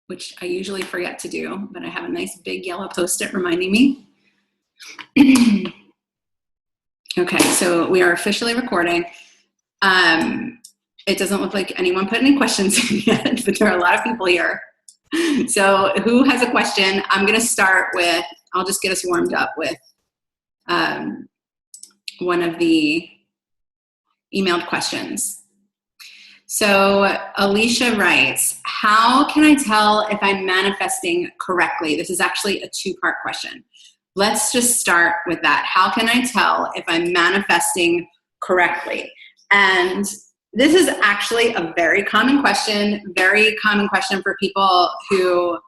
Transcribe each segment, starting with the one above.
which I usually forget to do, but I have a nice big yellow Post-it reminding me. Okay, so we are officially recording. It doesn't look like anyone put any questions in yet, but there are a lot of people here. So who has a question? I'm gonna start with, I'll just get us warmed up with one of the emailed questions. So Alicia writes, how can I tell if I'm manifesting correctly? This is actually a two-part question. Let's just start with that. How can I tell if I'm manifesting correctly? And this is actually a very common question for people who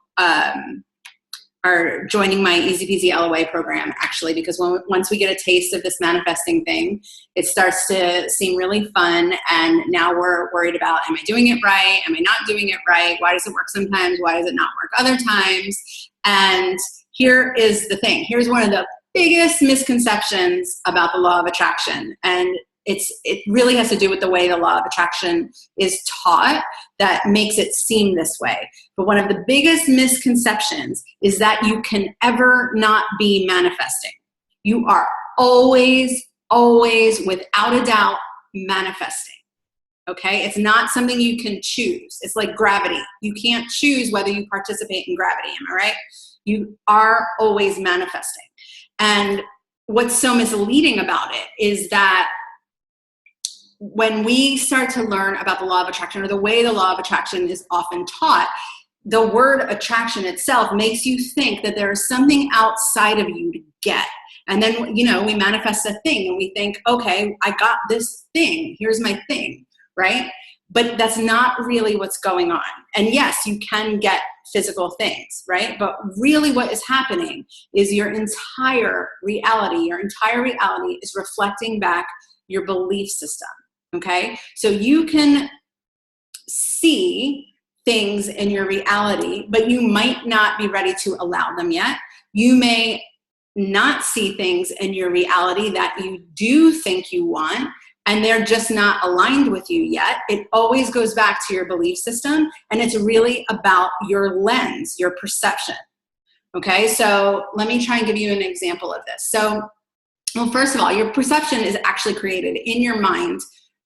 are joining my Easy Peasy LOA program, actually, because once we get a taste of this manifesting thing, it starts to seem really fun, and now we're worried about, am I doing it right? Am I not doing it right? Why does it work sometimes? Why does it not work other times? And here is the thing. Here's one of the biggest misconceptions about the law of attraction, and it really has to do with the way the law of attraction is taught that makes it seem this way. But one of the biggest misconceptions is that you can ever not be manifesting. You are always, always, without a doubt, manifesting. Okay? It's not something you can choose. It's like gravity. You can't choose whether you participate in gravity. Am I right? You are always manifesting. And what's so misleading about it is that when we start to learn about the law of attraction, or the way the law of attraction is often taught, the word attraction itself makes you think that there is something outside of you to get. And then, we manifest a thing and we think, okay, I got this thing. Here's my thing, right? But that's not really what's going on. And yes, you can get physical things, right? But really what is happening is your entire reality is reflecting back your belief system. Okay, so you can see things in your reality, but you might not be ready to allow them yet. You may not see things in your reality that you do think you want, and they're just not aligned with you yet. It always goes back to your belief system, and it's really about your lens, your perception. Okay, so let me try and give you an example of this. So, well, first of all, your perception is actually created in your mind,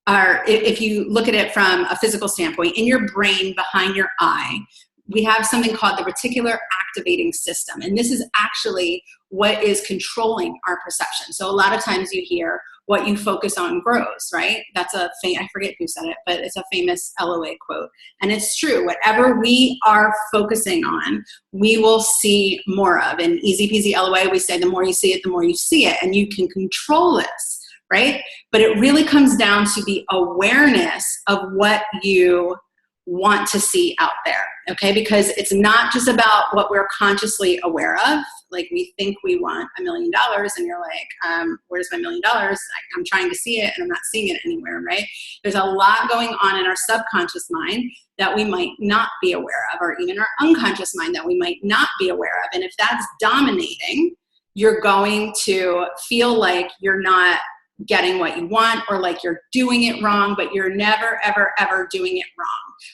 or if you look at it from a physical standpoint, in your brain behind your eye, we have something called the reticular activating system. And this is actually what is controlling our perception. So a lot of times you hear, what you focus on grows, right? That's I forget who said it, but it's a famous LOA quote. And it's true. Whatever we are focusing on, we will see more of. In Easy Peasy LOA, we say the more you see it, the more you see it. And you can control this, right? But it really comes down to the awareness of what you want to see out there, okay? Because it's not just about what we're consciously aware of. Like, we think we want $1 million, and you're like, where's my $1 million? I'm trying to see it and I'm not seeing it anywhere, right? There's a lot going on in our subconscious mind that we might not be aware of, or even our unconscious mind that we might not be aware of. And if that's dominating, you're going to feel like you're not getting what you want, or like you're doing it wrong, but you're never, ever, ever doing it wrong.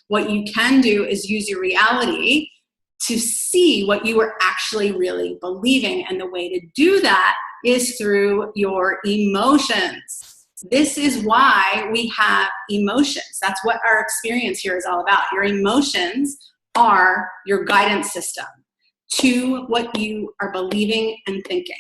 What you can do is use your reality to see what you are actually really believing. And the way to do that is through your emotions. This is why we have emotions. That's what our experience here is all about. Your emotions are your guidance system to what you are believing and thinking.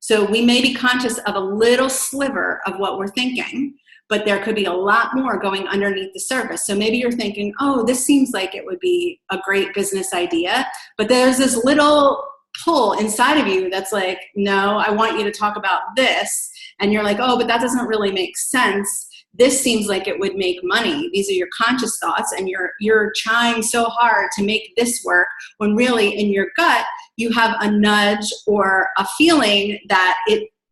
So we may be conscious of a little sliver of what we're thinking, but there could be a lot more going underneath the surface. So maybe you're thinking, oh, this seems like it would be a great business idea, but there's this little pull inside of you that's like, no, I want you to talk about this. And you're like, oh, but that doesn't really make sense. This seems like it would make money. These are your conscious thoughts, and you're trying so hard to make this work, when really in your gut, you have a nudge or a feeling that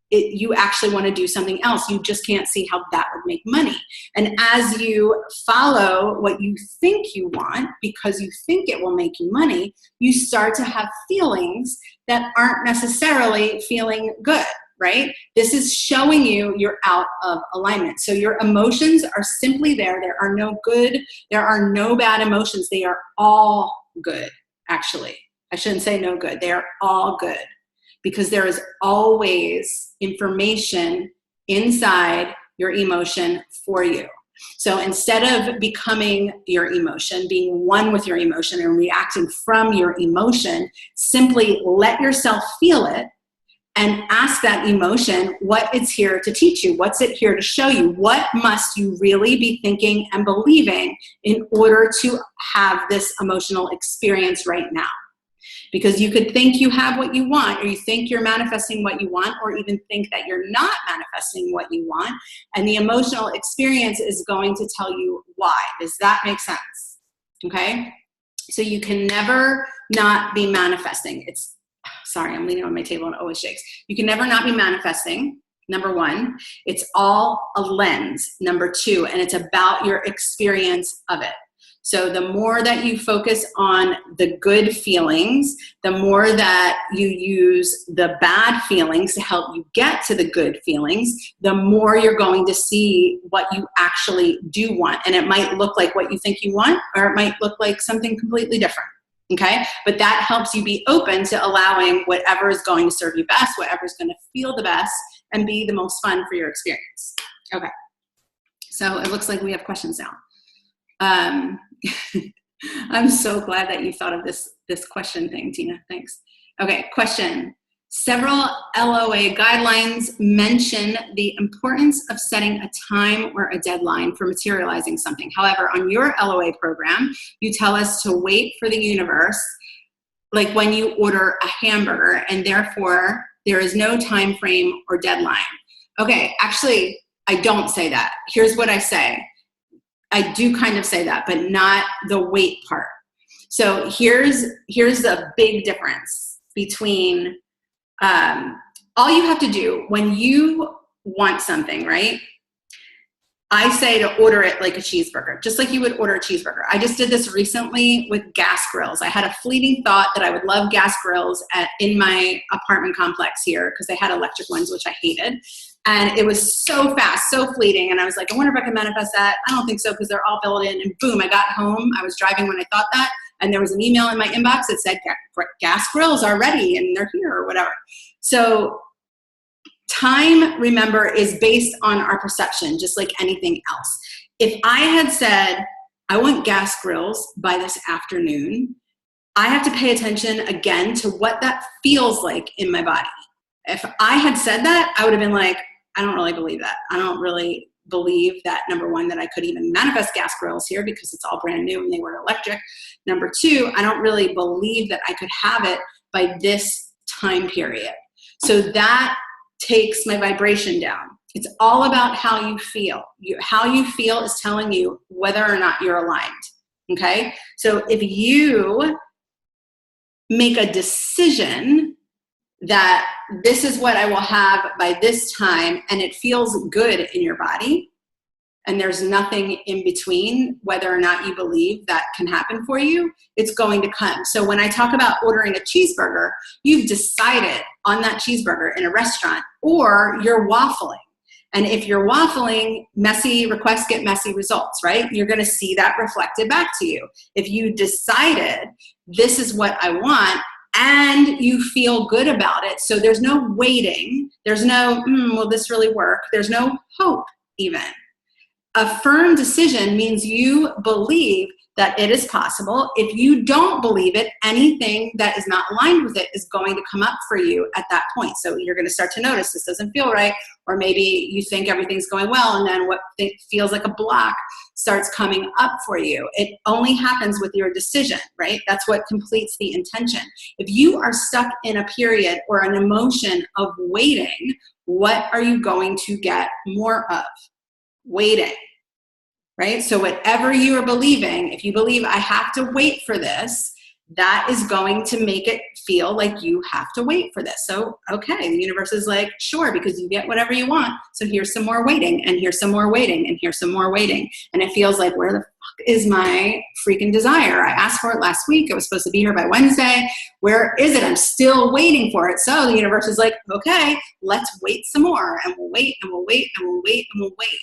you actually want to do something else. You just can't see how that would make money. And as you follow what you think you want, because you think it will make you money, you start to have feelings that aren't necessarily feeling good, right? This is showing you you're out of alignment. So your emotions are simply there. There are no good, there are no bad emotions. They are all good. actually. I shouldn't say no good. They are all good, because there is always information inside your emotion for you. So instead of becoming your emotion, being one with your emotion and reacting from your emotion, simply let yourself feel it and ask that emotion what it's here to teach you. What's it here to show you? What must you really be thinking and believing in order to have this emotional experience right now? Because you could think you have what you want, or you think you're manifesting what you want, or even think that you're not manifesting what you want. And the emotional experience is going to tell you why. Does that make sense? Okay? So you can never not be manifesting. Sorry, I'm leaning on my table and it always shakes. You can never not be manifesting, number one. It's all a lens, number two, and it's about your experience of it. So the more that you focus on the good feelings, the more that you use the bad feelings to help you get to the good feelings, the more you're going to see what you actually do want. And it might look like what you think you want, or it might look like something completely different. Okay? But that helps you be open to allowing whatever is going to serve you best, whatever is going to feel the best, and be the most fun for your experience. Okay. So it looks like we have questions now. I'm so glad that you thought of this question thing, Tina. Thanks. Okay, question. Several LOA guidelines mention the importance of setting a time or a deadline for materializing something. However, on your LOA program, you tell us to wait for the universe, like when you order a hamburger, and therefore there is no time frame or deadline. Okay, actually, I don't say that. Here's what I say. I do kind of say that, but not the wait part. So here's a big difference between all you have to do when you want something, right? I say to order it like a cheeseburger, just like you would order a cheeseburger. I just did this recently with gas grills. I had a fleeting thought that I would love gas grills in my apartment complex here, because they had electric ones, which I hated. And it was so fast, so fleeting. And I was like, I wonder if I can manifest that. I don't think so, because they're all built in. And boom, I got home. I was driving when I thought that. And there was an email in my inbox that said, gas grills are ready and they're here, or whatever. So time, remember, is based on our perception, just like anything else. If I had said, I want gas grills by this afternoon, I have to pay attention again to what that feels like in my body. If I had said that, I would have been like, I don't really believe that. I don't really believe that, number one, that I could even manifest gas grills here because it's all brand new and they were electric. Number two, I don't really believe that I could have it by this time period. So that takes my vibration down. It's all about how you feel. How you feel is telling you whether or not you're aligned. Okay? So if you make a decision that this is what I will have by this time, and it feels good in your body, and there's nothing in between whether or not you believe that can happen for you, it's going to come. So when I talk about ordering a cheeseburger, you've decided on that cheeseburger in a restaurant, or you're waffling. And if you're waffling, messy requests get messy results, right? You're going to see that reflected back to you. If you decided this is what I want, and you feel good about it, so there's no waiting, there's no, will this really work? There's no hope even. A firm decision means you believe that it is possible. If you don't believe it, anything that is not aligned with it is going to come up for you at that point. So you're going to start to notice this doesn't feel right, or maybe you think everything's going well, and then what feels like a block starts coming up for you. It only happens with your decision, right? That's what completes the intention. If you are stuck in a period or an emotion of waiting, what are you going to get more of? Waiting. Right? So whatever you are believing, if you believe I have to wait for this, that is going to make it feel like you have to wait for this. So, okay, the universe is like, sure, because you get whatever you want. So here's some more waiting, and here's some more waiting, and here's some more waiting. And it feels like, where the fuck is my freaking desire? I asked for it last week. It was supposed to be here by Wednesday. Where is it? I'm still waiting for it. So the universe is like, okay, let's wait some more. And we'll wait, and we'll wait, and we'll wait, and we'll wait.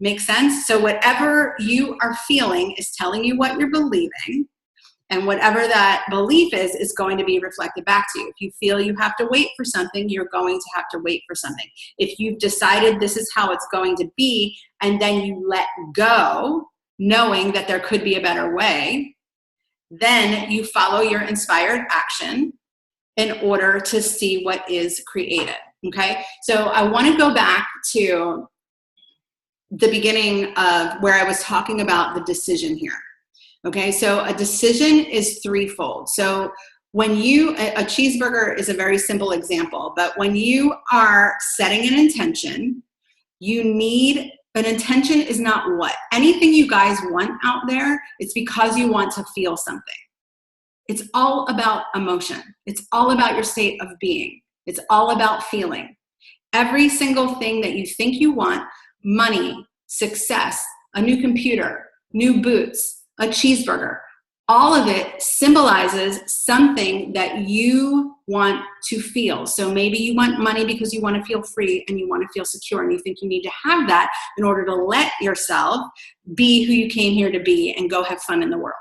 Make sense? So whatever you are feeling is telling you what you're believing. And whatever that belief is going to be reflected back to you. If you feel you have to wait for something, you're going to have to wait for something. If you've decided this is how it's going to be, and then you let go, knowing that there could be a better way, then you follow your inspired action in order to see what is created. Okay? So I want to go back to the beginning of where I was talking about the decision here. Okay, so a decision is threefold. So when a cheeseburger is a very simple example, but when you are setting an intention, you need, an intention is not what? Anything you guys want out there, it's because you want to feel something. It's all about emotion. It's all about your state of being. It's all about feeling. Every single thing that you think you want, money, success, a new computer, new boots, a cheeseburger, all of it symbolizes something that you want to feel. So maybe you want money because you want to feel free and you want to feel secure, and you think you need to have that in order to let yourself be who you came here to be and go have fun in the world.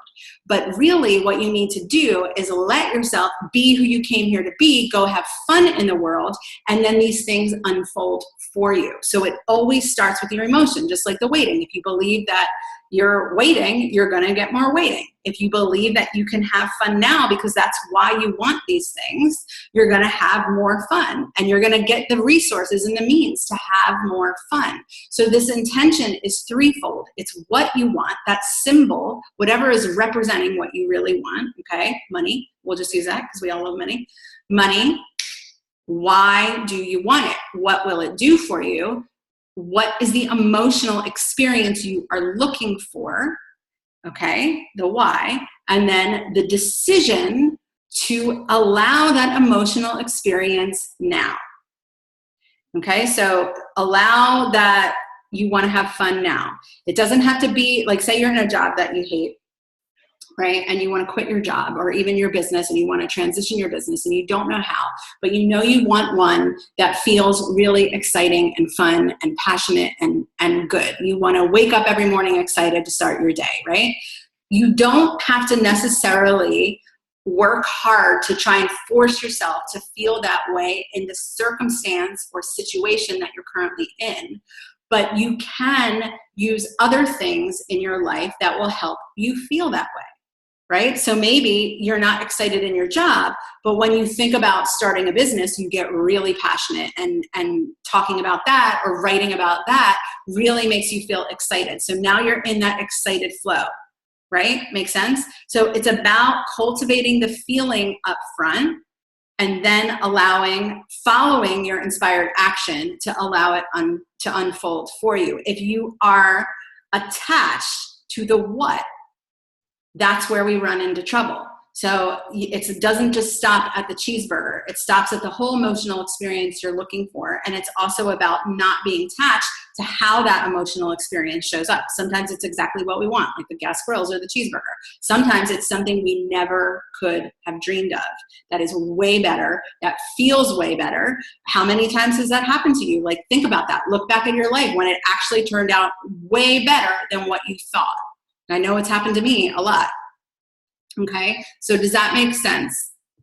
But really what you need to do is let yourself be who you came here to be, go have fun in the world, and then these things unfold for you. So it always starts with your emotion, just like the waiting. If you believe that you're waiting, you're going to get more waiting. If you believe that you can have fun now because that's why you want these things, you're going to have more fun, and you're going to get the resources and the means to have more fun. So this intention is threefold. It's what you want, that symbol, whatever is representing what you really want. Okay, money, we'll just use that because we all love money. Money, why do you want it? What will it do for you? What is the emotional experience you are looking for? Okay, the why. And then the decision to allow that emotional experience now. Okay, so allow that you want to have fun now. It doesn't have to be, like, say you're in a job that you hate, right? And you want to quit your job or even your business, and you want to transition your business and you don't know how, but you know you want one that feels really exciting and fun and passionate and good. You want to wake up every morning excited to start your day, right? You don't have to necessarily work hard to try and force yourself to feel that way in the circumstance or situation that you're currently in. But you can use other things in your life that will help you feel that way. Right? So maybe you're not excited in your job, but when you think about starting a business, you get really passionate, and talking about that or writing about that really makes you feel excited. So now you're in that excited flow, right? Makes sense? So it's about cultivating the feeling up front and then following your inspired action to allow it to unfold for you. If you are attached to the what, that's where we run into trouble. So it doesn't just stop at the cheeseburger. It stops at the whole emotional experience you're looking for. And it's also about not being attached to how that emotional experience shows up. Sometimes it's exactly what we want, like the gas grills or the cheeseburger. Sometimes it's something we never could have dreamed of. That is way better. That feels way better. How many times has that happened to you? Like, think about that. Look back at your life when it actually turned out way better than what you thought. I know it's happened to me a lot. Okay, so does that make sense?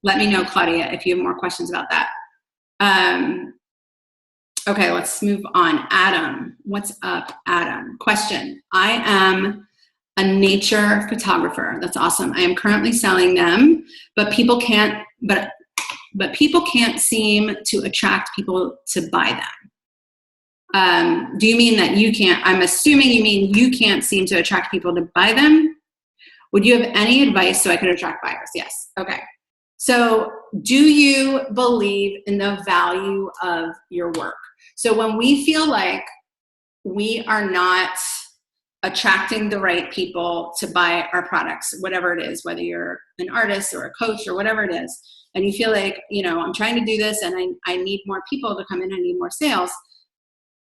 Let me know, Claudia, if you have more questions about that. Okay, let's move on. Adam, what's up, Adam? Question: I am a nature photographer. That's awesome. I am currently selling them, but people can't. But people can't seem to attract people to buy them. Do you mean that you can't? I'm assuming you mean you can't seem to attract people to buy them. Would you have any advice so I could attract buyers? Yes. Okay. So do you believe in the value of your work? So when we feel like we are not attracting the right people to buy our products, whatever it is, whether you're an artist or a coach or whatever it is, and you feel like, I'm trying to do this and I need more people to come in, I need more sales,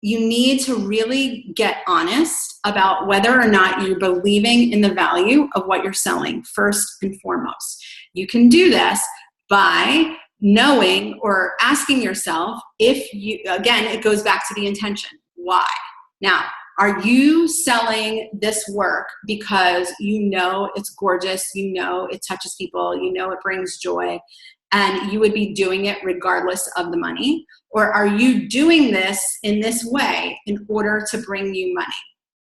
you need to really get honest about whether or not you're believing in the value of what you're selling first and foremost. You can do this by knowing or asking yourself if you, again, it goes back to the intention. Why? Now, Are you selling this work because you know it's gorgeous, you know it touches people, you know it brings joy, and you would be doing it regardless of the money? Or are you doing this in this way in order to bring you money?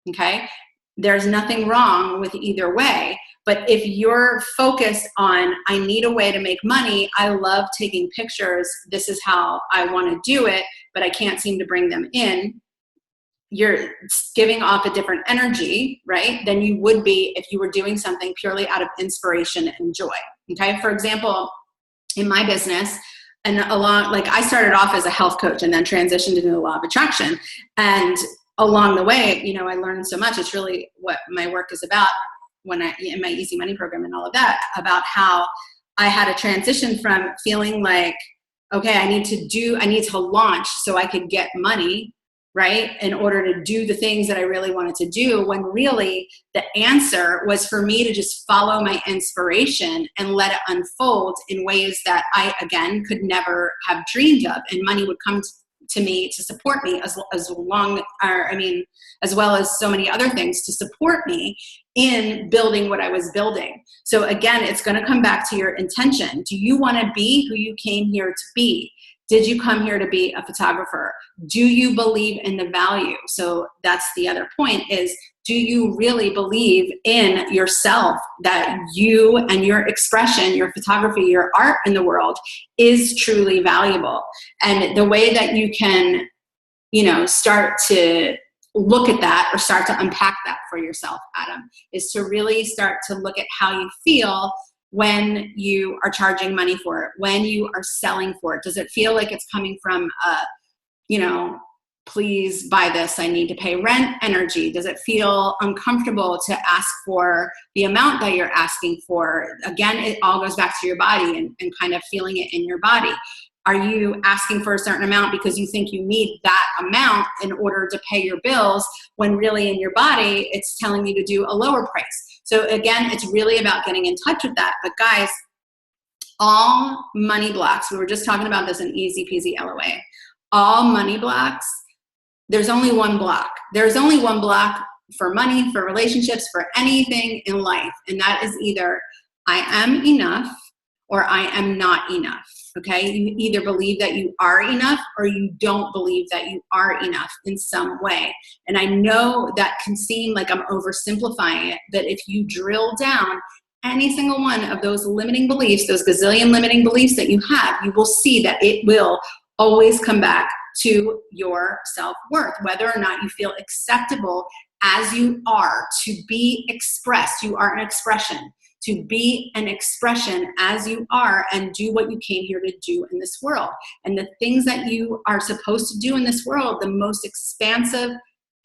Okay? There's nothing wrong with either way. But if you're focused on, I need a way to make money, I love taking pictures, this is how I want to do it, but I can't seem to bring them in, you're giving off a different energy, right, than you would be if you were doing something purely out of inspiration and joy. Okay? For example, in my business, and like I started off as a health coach and then transitioned into the law of attraction. And along the way, you know, I learned so much. It's really what my work is about in my Easy Money program and all of that, about how I had a transition from feeling like, okay, I need to launch so I could get money, right, in order to do the things that I really wanted to do, when really the answer was for me to just follow my inspiration and let it unfold in ways that I, again, could never have dreamed of. And money would come to me to support me as well as so many other things to support me in building what I was building. So again, it's going to come back to your intention. Do you want to be who you came here to be? Did you come here to be a photographer? Do you believe in the value? So that's the other point, is do you really believe in yourself, that you and your expression, your photography, your art in the world is truly valuable? And the way that you can, you know, start to look at that or start to unpack that for yourself, Adam, is to really start to look at how you feel when you are charging money for it, when you are selling for it. Does it feel like it's coming from you know, please buy this, I need to pay rent energy? Does it feel uncomfortable to ask for the amount that you're asking for? Again, it all goes back to your body and kind of feeling it in your body. Are you asking for a certain amount because you think you need that amount in order to pay your bills, when really in your body it's telling you to do a lower price? So again, it's really about getting in touch with that. But guys, all money blocks, we were just talking about this in Easy Peasy LOA, all money blocks, there's only one block. There's only one block for money, for relationships, for anything in life. And that is either I am enough or I am not enough. Okay? You either believe that you are enough or you don't believe that you are enough in some way. And I know that can seem like I'm oversimplifying it, but if you drill down any single one of those limiting beliefs, those gazillion limiting beliefs that you have, you will see that it will always come back to your self-worth, whether or not you feel acceptable as you are, to be expressed. You are an expression. To be an expression as you are and do what you came here to do in this world. And the things that you are supposed to do in this world, the most expansive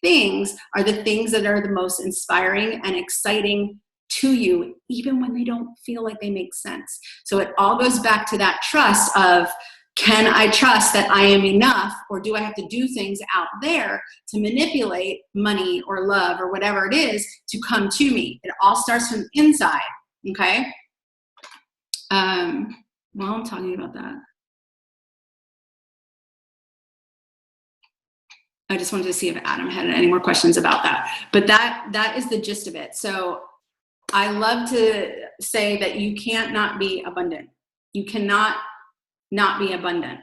things, are the things that are the most inspiring and exciting to you, even when they don't feel like they make sense. So it all goes back to that trust of, can I trust that I am enough, or do I have to do things out there to manipulate money or love or whatever it is to come to me? It all starts from inside. Okay. While I'm talking about that, I just wanted to see if Adam had any more questions about that. But that is the gist of it. So I love to say that you can't not be abundant. You cannot not be abundant,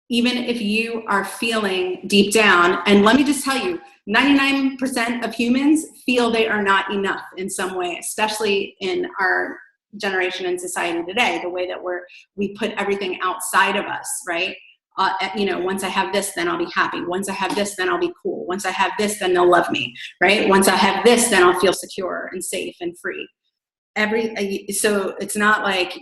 even if you are feeling deep down. And let me just tell you, 99% of humans feel they are not enough in some way, especially in our generation and society today, the way that we put everything outside of us, right? You know, once I have this, then I'll be happy. Once I have this, then I'll be cool. Once I have this, then they'll love me, right? Once I have this, then I'll feel secure and safe and free. So it's not like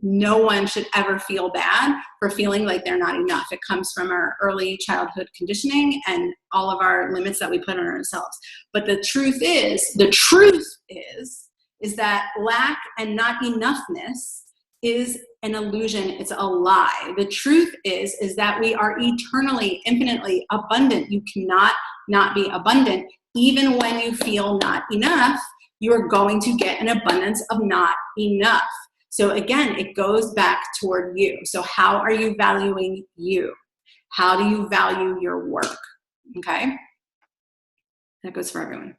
no one should ever feel bad for feeling like they're not enough. It comes from our early childhood conditioning and all of our limits that we put on ourselves. But the truth is that lack and not enoughness is an illusion. It's a lie. The truth is that we are eternally, infinitely abundant. You cannot not be abundant. Even when you feel not enough, you're going to get an abundance of not enough. So again, it goes back toward you. So how are you valuing you? How do you value your work? Okay. That goes for everyone.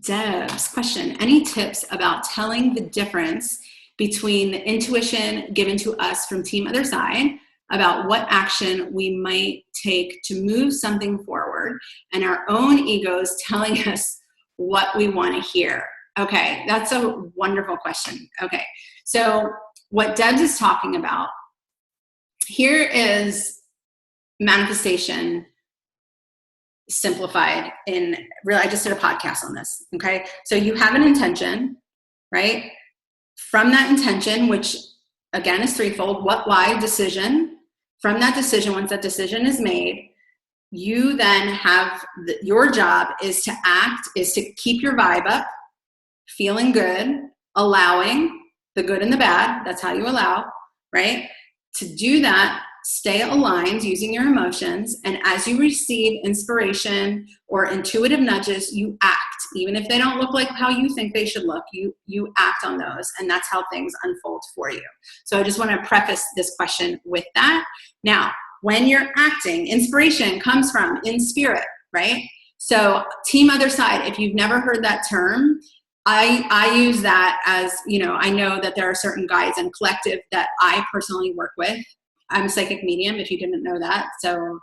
Deb's question, any tips about telling the difference between the intuition given to us from Team Other Side about what action we might take to move something forward and our own egos telling us what we want to hear? Okay, that's a wonderful question. Okay, so what Debs is talking about here is manifestation simplified in real. I just did a podcast on this. Okay, so you have an intention, right? From that intention, which again is threefold: what, why, decision. From that decision, once that decision is made, you then have your job is to act, is to keep your vibe up, feeling good, allowing the good and the bad. That's how you allow, right? To do that, stay aligned using your emotions, and as you receive inspiration or intuitive nudges, you act. Even if they don't look like how you think they should look, you act on those, and that's how things unfold for you. So I just want to preface this question with that. Now, when you're acting, inspiration comes from in spirit, right? So Team Other Side, if you've never heard that term, I use that as, I know that there are certain guides and collective that I personally work with. I'm a psychic medium, if you didn't know that. So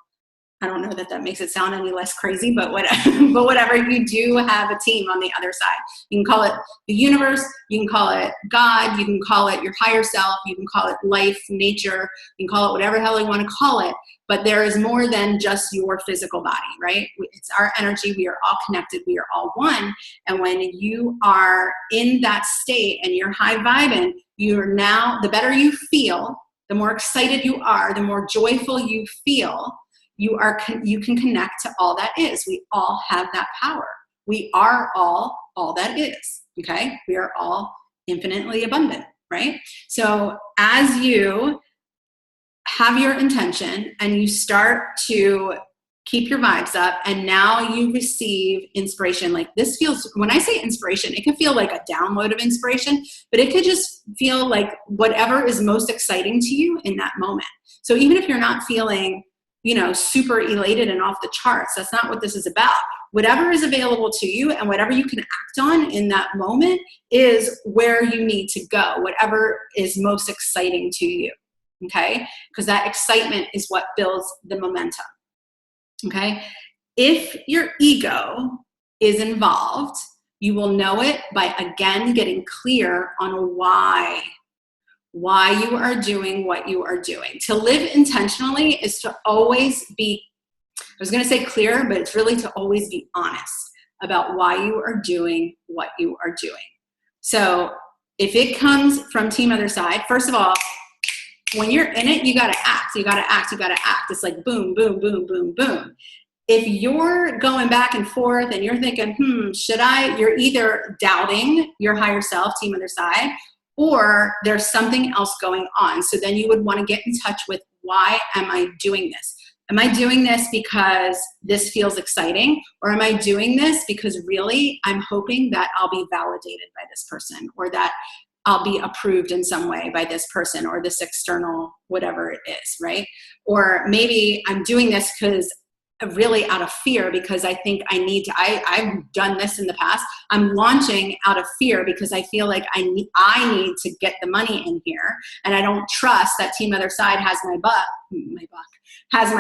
I don't know that that makes it sound any less crazy, but whatever, you do have a team on the other side. You can call it the universe, you can call it God, you can call it your higher self, you can call it life, nature, you can call it whatever the hell you want to call it, but there is more than just your physical body, right? It's our energy, we are all connected, we are all one, and when you are in that state and you're high vibing, you're now, the better you feel, the more excited you are, the more joyful you feel, you can connect to all that is. We all have that power. We are all that is, okay? We are all infinitely abundant, right? So as you have your intention and you start to keep your vibes up, and now you receive inspiration. Like this feels, when I say inspiration, it can feel like a download of inspiration, but it could just feel like whatever is most exciting to you in that moment. So even if you're not feeling, super elated and off the charts, that's not what this is about. Whatever is available to you and whatever you can act on in that moment is where you need to go, whatever is most exciting to you, okay? Because that excitement is what builds the momentum. Okay, if your ego is involved, you will know it by, again, getting clear on why you are doing what you are doing. To live intentionally is to always be, I was going to say clear, but it's really to always be honest about why you are doing what you are doing. So if it comes from Team Other Side, first of all, when you're in it, you got to act. You got to act. You got to act. It's like boom, boom, boom, boom, boom. If you're going back and forth and you're thinking, should I? You're either doubting your higher self, Team Other Side, or there's something else going on. So then you would want to get in touch with, why am I doing this? Am I doing this because this feels exciting? Or am I doing this because really I'm hoping that I'll be validated by this person, or that I'll be approved in some way by this person or this external whatever it is, right? Or maybe I'm doing this because really out of fear, because I think I need to, I've done this in the past. I'm launching out of fear because I feel like I need to get the money in here, and I don't trust that Team Other Side has my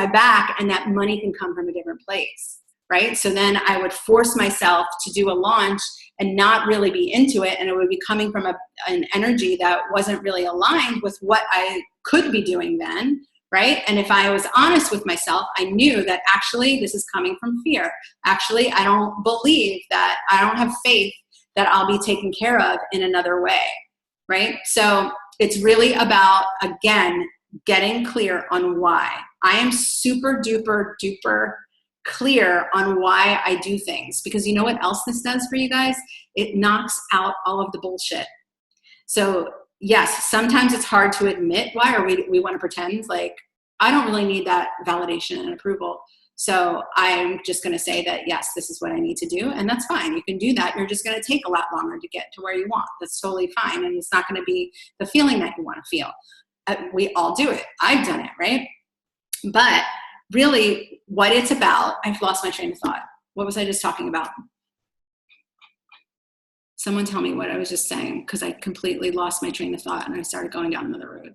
back, and that money can come from a different place, right? So then I would force myself to do a launch and not really be into it, and it would be coming from an energy that wasn't really aligned with what I could be doing then, right? And if I was honest with myself, I knew that actually this is coming from fear. Actually, I don't believe that, I don't have faith that I'll be taken care of in another way, right? So it's really about, again, getting clear on why. I am super duper duper clear on why I do things, because you know what else this does for you guys? It knocks out all of the bullshit. So yes, sometimes it's hard to admit why, or we want to pretend like, I don't really need that validation and approval. So I'm just going to say that, yes, this is what I need to do. And that's fine. You can do that. You're just going to take a lot longer to get to where you want. That's totally fine. And it's not going to be the feeling that you want to feel. We all do it. I've done it, right? But really what it's about, I've lost my train of thought. What was I just talking about? Someone tell me what I was just saying, because I completely lost my train of thought and I started going down another road.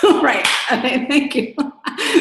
Right. Okay. Thank you.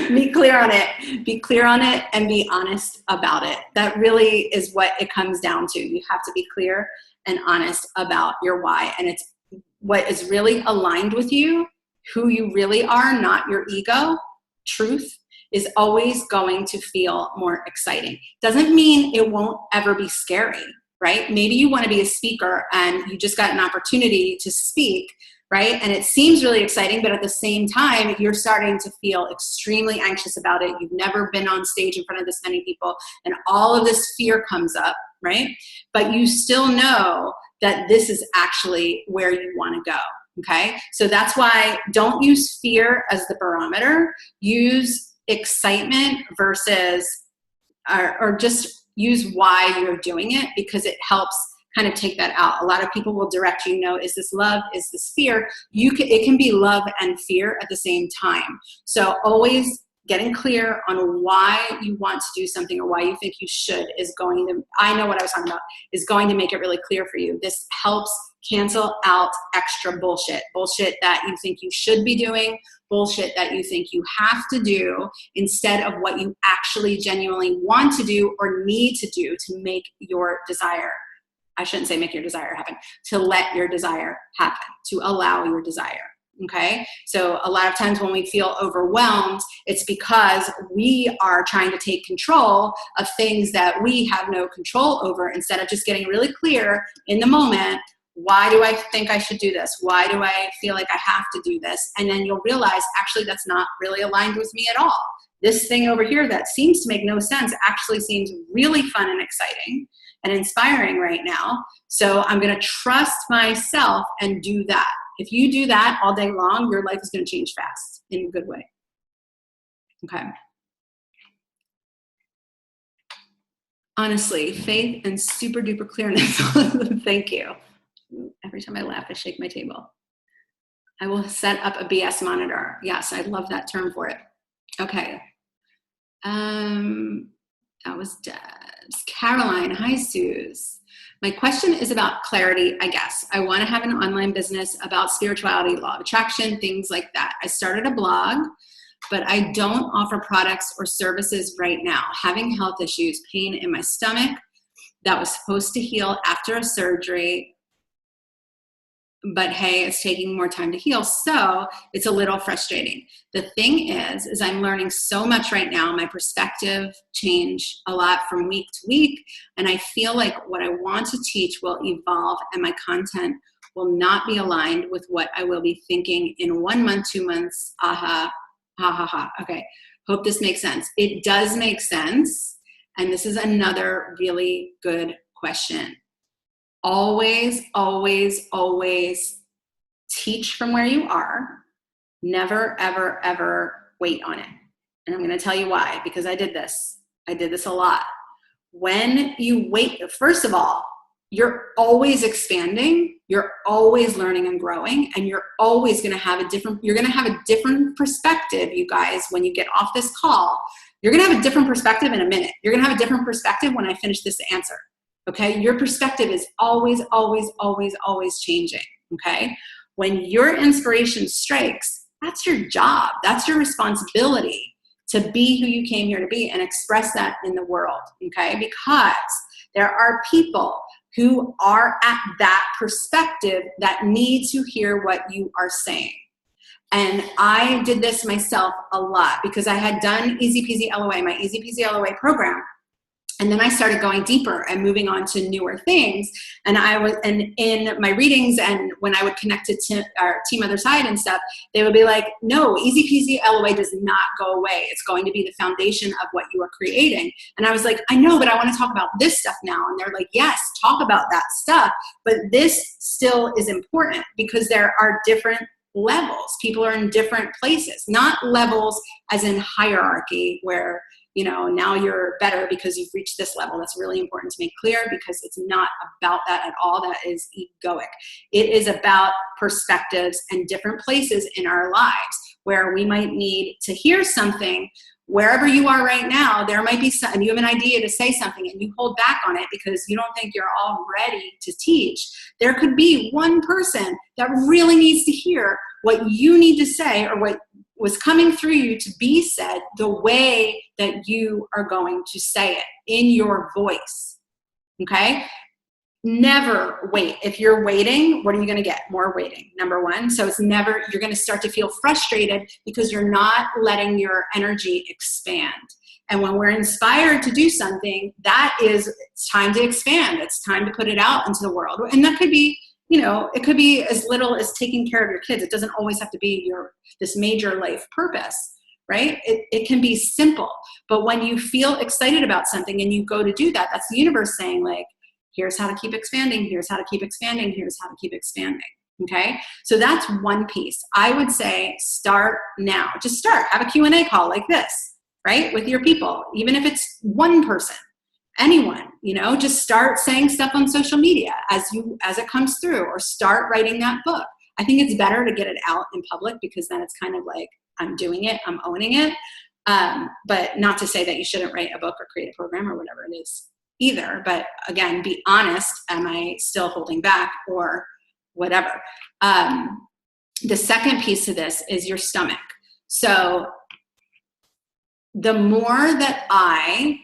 Be clear on it. Be clear on it and be honest about it. That really is what it comes down to. You have to be clear and honest about your why. And it's what is really aligned with you, who you really are, not your ego. Truth is always going to feel more exciting. Doesn't mean it won't ever be scary, right? Maybe you want to be a speaker and you just got an opportunity to speak, right? And it seems really exciting, but at the same time, you're starting to feel extremely anxious about it. You've never been on stage in front of this many people, and all of this fear comes up, right? But you still know that this is actually where you want to go, okay? So that's why don't use fear as the barometer. Use excitement versus, or just use why you're doing it, because it helps kind of take that out. A lot of people will direct you, know, is this love? Is this fear? It can be love and fear at the same time. So always getting clear on why you want to do something or why you think you should is going to, I know what I was talking about, is going to make it really clear for you. This helps cancel out extra bullshit. Bullshit that you think you should be doing, bullshit that you think you have to do instead of what you actually genuinely want to do or need to do to make your desire, I shouldn't say make your desire happen, to let your desire happen, to allow your desire. Okay. So a lot of times when we feel overwhelmed, it's because we are trying to take control of things that we have no control over, instead of just getting really clear in the moment. Why do I think I should do this? Why do I feel like I have to do this? And then you'll realize, actually, that's not really aligned with me at all. This thing over here that seems to make no sense actually seems really fun and exciting and inspiring right now. So I'm going to trust myself and do that. If you do that all day long, your life is going to change fast in a good way. Okay. Honestly, faith and super duper clearness. Thank you. Every time I laugh, I shake my table. I will set up a BS monitor. Yes, I love that term for it. Okay. That was Debs. Caroline, hi, Suze. My question is about clarity, I guess. I want to have an online business about spirituality, law of attraction, things like that. I started a blog, but I don't offer products or services right now. Having health issues, pain in my stomach that was supposed to heal after a surgery, but hey, it's taking more time to heal. So it's a little frustrating. The thing is I'm learning so much right now. My perspective changed a lot from week to week. And I feel like what I want to teach will evolve and my content will not be aligned with what I will be thinking in 1 month, 2 months. Aha, ha, ha, ha. Okay. Hope this makes sense. It does make sense. And this is another really good question. Always, always, always teach from where you are. Never, ever, ever wait on it. And I'm going to tell you why, because I did this. I did this a lot. When you wait, first of all, you're always expanding. You're always learning and growing. And you're always going to have you're going to have a different perspective, you guys, when you get off this call. You're going to have a different perspective in a minute. You're going to have a different perspective when I finish this answer. Okay, your perspective is always, always, always, always changing. Okay, when your inspiration strikes, that's your job. That's your responsibility to be who you came here to be and express that in the world. Okay, because there are people who are at that perspective that need to hear what you are saying. And I did this myself a lot because I had done Easy Peasy LOA, my Easy Peasy LOA program. And then I started going deeper and moving on to newer things. And in my readings and when I would connect to our Team Other Side and stuff, they would be like, no, Easy Peasy LOA does not go away. It's going to be the foundation of what you are creating. And I was like, I know, but I want to talk about this stuff now. And they're like, yes, talk about that stuff. But this still is important because there are different levels. People are in different places, not levels as in hierarchy where now you're better because you've reached this level. That's really important to make clear because it's not about that at all. That is egoic. It is about perspectives and different places in our lives. where we might need to hear something. Wherever you are right now, there might be some, and you have an idea to say something and you hold back on it because you don't think you're all ready to teach. There could be one person that really needs to hear what you need to say, or what was coming through you to be said the way that you are going to say it in your voice. Okay? Never wait. If you're waiting, what are you going to get? More waiting, number one. So it's never, you're going to start to feel frustrated because you're not letting your energy expand. And when we're inspired to do something, that is, it's time to expand. It's time to put it out into the world. And that could be, you know, it could be as little as taking care of your kids. It doesn't always have to be this major life purpose, right? It can be simple. But when you feel excited about something and you go to do that, that's the universe saying, like, here's how to keep expanding. Here's how to keep expanding. Here's how to keep expanding. Okay. So that's one piece. I would say start now. Just start. Have a Q&A call like this, right? With your people, even if it's one person, anyone, you know, just start saying stuff on social media as it comes through, or start writing that book. I think it's better to get it out in public because then it's kind of like, I'm doing it, I'm owning it. But not to say that you shouldn't write a book or create a program or whatever it is either. But again, be honest. Am I still holding back or whatever? The second piece of this is your stomach. So the more that I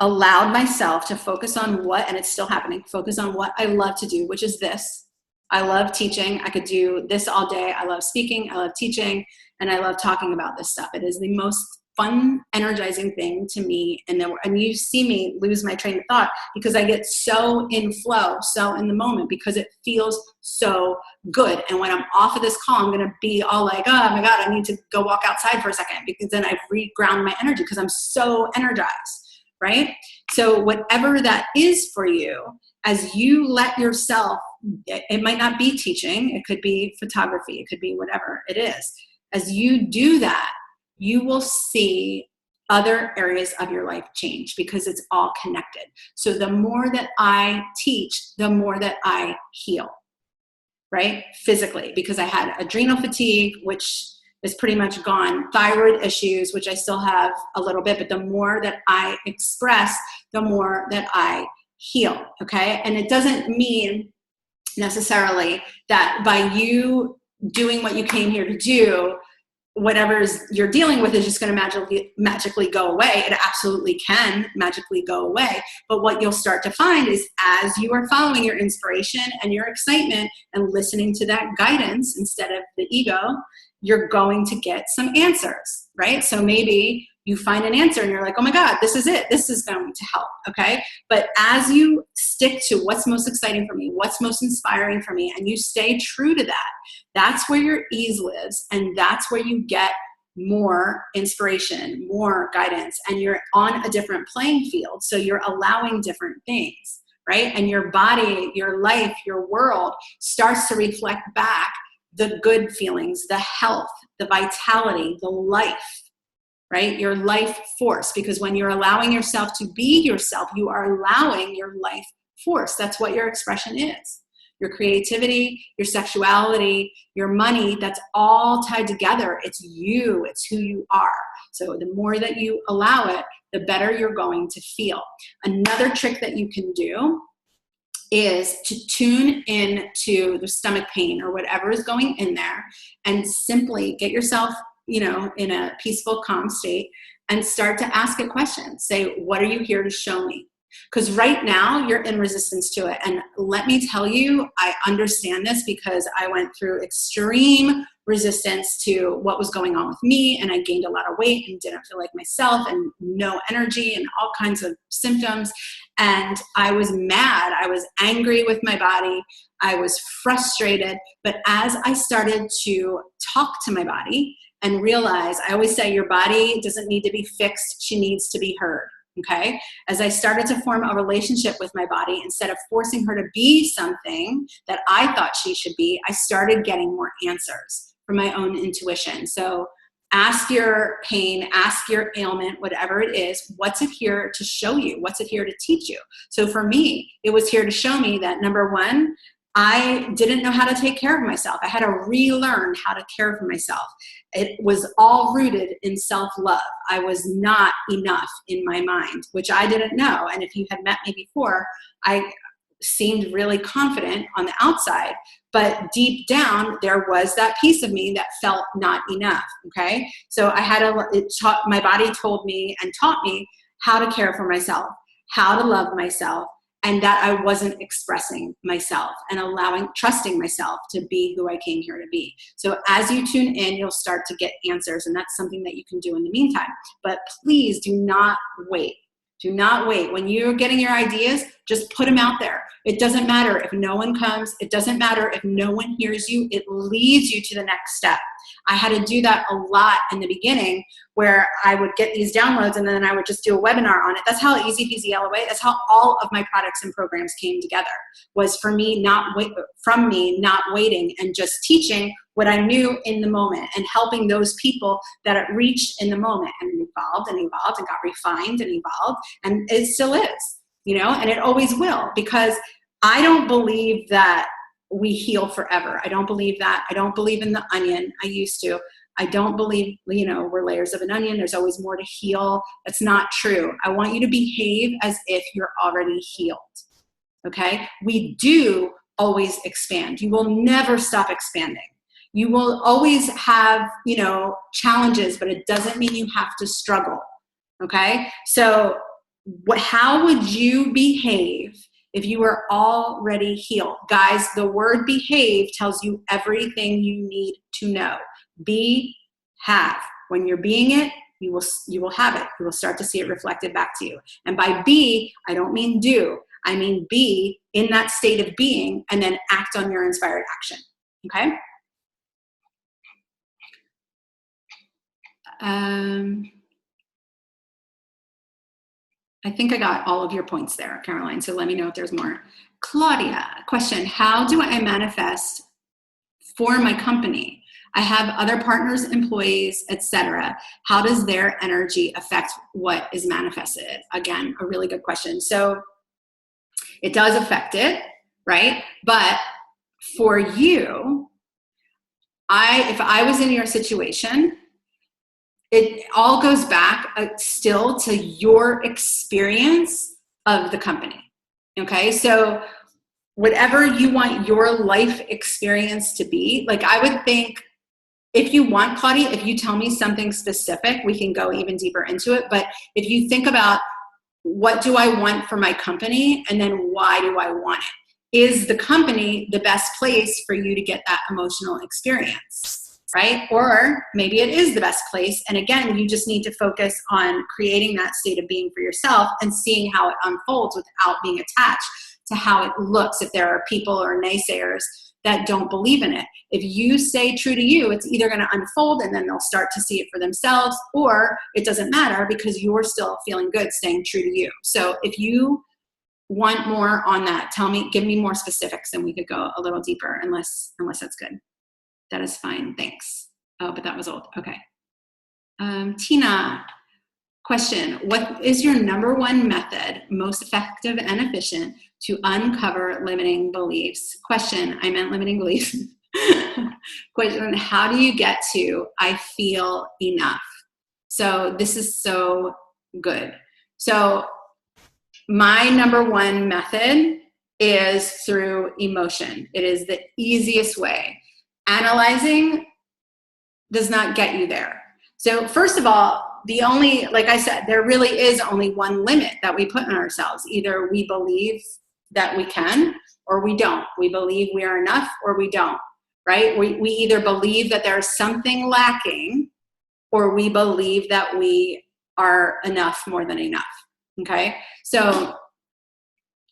allowed myself to focus on what, and it's still happening, focus on what I love to do, which is this. I love teaching. I could do this all day. I love speaking. I love teaching. And I love talking about this stuff. It is the most fun, energizing thing to me. And you see me lose my train of thought because I get so in flow, so in the moment, because it feels so good. And when I'm off of this call, I'm going to be all like, oh my God, I need to go walk outside for a second, because then I've reground my energy because I'm so energized, right? So whatever that is for you, as you let yourself, it might not be teaching, it could be photography, it could be whatever it is. As you do that, you will see other areas of your life change because it's all connected. So the more that I teach, the more that I heal, right? Physically, because I had adrenal fatigue, which is pretty much gone, thyroid issues, which I still have a little bit, but the more that I express, the more that I heal, okay? And it doesn't mean necessarily that by you doing what you came here to do, whatever you're dealing with is just going to magically go away. It absolutely can magically go away. But what you'll start to find is, as you are following your inspiration and your excitement and listening to that guidance instead of the ego, you're going to get some answers, right? So maybe you find an answer and you're like, oh my God, this is it. This is going to help, okay? But as you stick to what's most exciting for me, what's most inspiring for me, and you stay true to that, that's where your ease lives, and that's where you get more inspiration, more guidance, and you're on a different playing field, so you're allowing different things, right? And your body, your life, your world starts to reflect back the good feelings, the health, the vitality, the life, right? Your life force, because when you're allowing yourself to be yourself, you are allowing your life force. That's what your expression is. Your creativity, your sexuality, your money, that's all tied together. It's you, it's who you are. So the more that you allow it, the better you're going to feel. Another trick that you can do is to tune in to the stomach pain or whatever is going in there, and simply get yourself, in a peaceful, calm state, and start to ask it questions. Say, what are you here to show me? Because right now you're in resistance to it. And let me tell you, I understand this because I went through extreme resistance to what was going on with me, and I gained a lot of weight and didn't feel like myself and no energy and all kinds of symptoms. And I was mad. I was angry with my body. I was frustrated. But as I started to talk to my body and realize, I always say your body doesn't need to be fixed. She needs to be heard. Okay. As I started to form a relationship with my body, instead of forcing her to be something that I thought she should be, I started getting more answers from my own intuition. So ask your pain, ask your ailment, whatever it is, what's it here to show you? What's it here to teach you? So for me, it was here to show me that, number one, I didn't know how to take care of myself. I had to relearn how to care for myself. it was all rooted in self-love. I was not enough in my mind, which I didn't know. And if you had met me before, I seemed really confident on the outside, but deep down there was that piece of me that felt not enough. Okay. So I had my body told me and taught me how to care for myself, how to love myself, and that I wasn't expressing myself and trusting myself to be who I came here to be. So as you tune in, you'll start to get answers, and that's something that you can do in the meantime. But please do not wait. Do not wait. When you're getting your ideas, just put them out there. It doesn't matter if no one comes. It doesn't matter if no one hears you. It leads you to the next step. I had to do that a lot in the beginning, where I would get these downloads and then I would just do a webinar on it. That's how Easy Peasy LOA, that's how all of my products and programs came together, was from me not waiting and just teaching what I knew in the moment and helping those people that it reached in the moment, and evolved and evolved and got refined and evolved. And it still is, and it always will, because I don't believe that we heal forever. I don't believe that. I don't believe in the onion. I used to. I don't believe, we're layers of an onion. There's always more to heal. That's not true. I want you to behave as if you're already healed. Okay? We do always expand. You will never stop expanding. You will always have, challenges, but it doesn't mean you have to struggle. Okay? So how would you behave if you were already healed? Guys, the word behave tells you everything you need to know. Be, have. When you're being it, you will have it. You will start to see it reflected back to you. And by be, I don't mean do. I mean be in that state of being and then act on your inspired action. Okay? I think I got all of your points there, Caroline, so let me know if there's more. Claudia, question, how do I manifest for my company? I have other partners, employees, etc. How does their energy affect what is manifested? Again, a really good question. So it does affect it, right? But for you, if I was in your situation, it all goes back still to your experience of the company. Okay, so whatever you want your life experience to be, like I would think, if you want, Claudia, if you tell me something specific, we can go even deeper into it. But if you think about, what do I want for my company, and then why do I want it? Is the company the best place for you to get that emotional experience, right? Or maybe it is the best place. And again, you just need to focus on creating that state of being for yourself and seeing how it unfolds without being attached to how it looks if there are people or naysayers that don't believe in it. If you stay true to you, it's either going to unfold and then they'll start to see it for themselves, or it doesn't matter because you're still feeling good staying true to you. So if you want more on that, give me more specifics and we could go a little deeper, unless that's good. That is fine, thanks. Oh, but that was old, okay. Tina, question, what is your number one method, most effective and efficient, to uncover limiting beliefs? Question, I meant limiting beliefs. Question, how do you get to, I feel enough? So this is so good. So my number one method is through emotion. It is the easiest way. Analyzing does not get you there. So first of all, like I said, there really is only one limit that we put on ourselves. Either we believe that we can or we don't. We believe we are enough or we don't, right? We either believe that there's something lacking or we believe that we are enough, more than enough, okay? So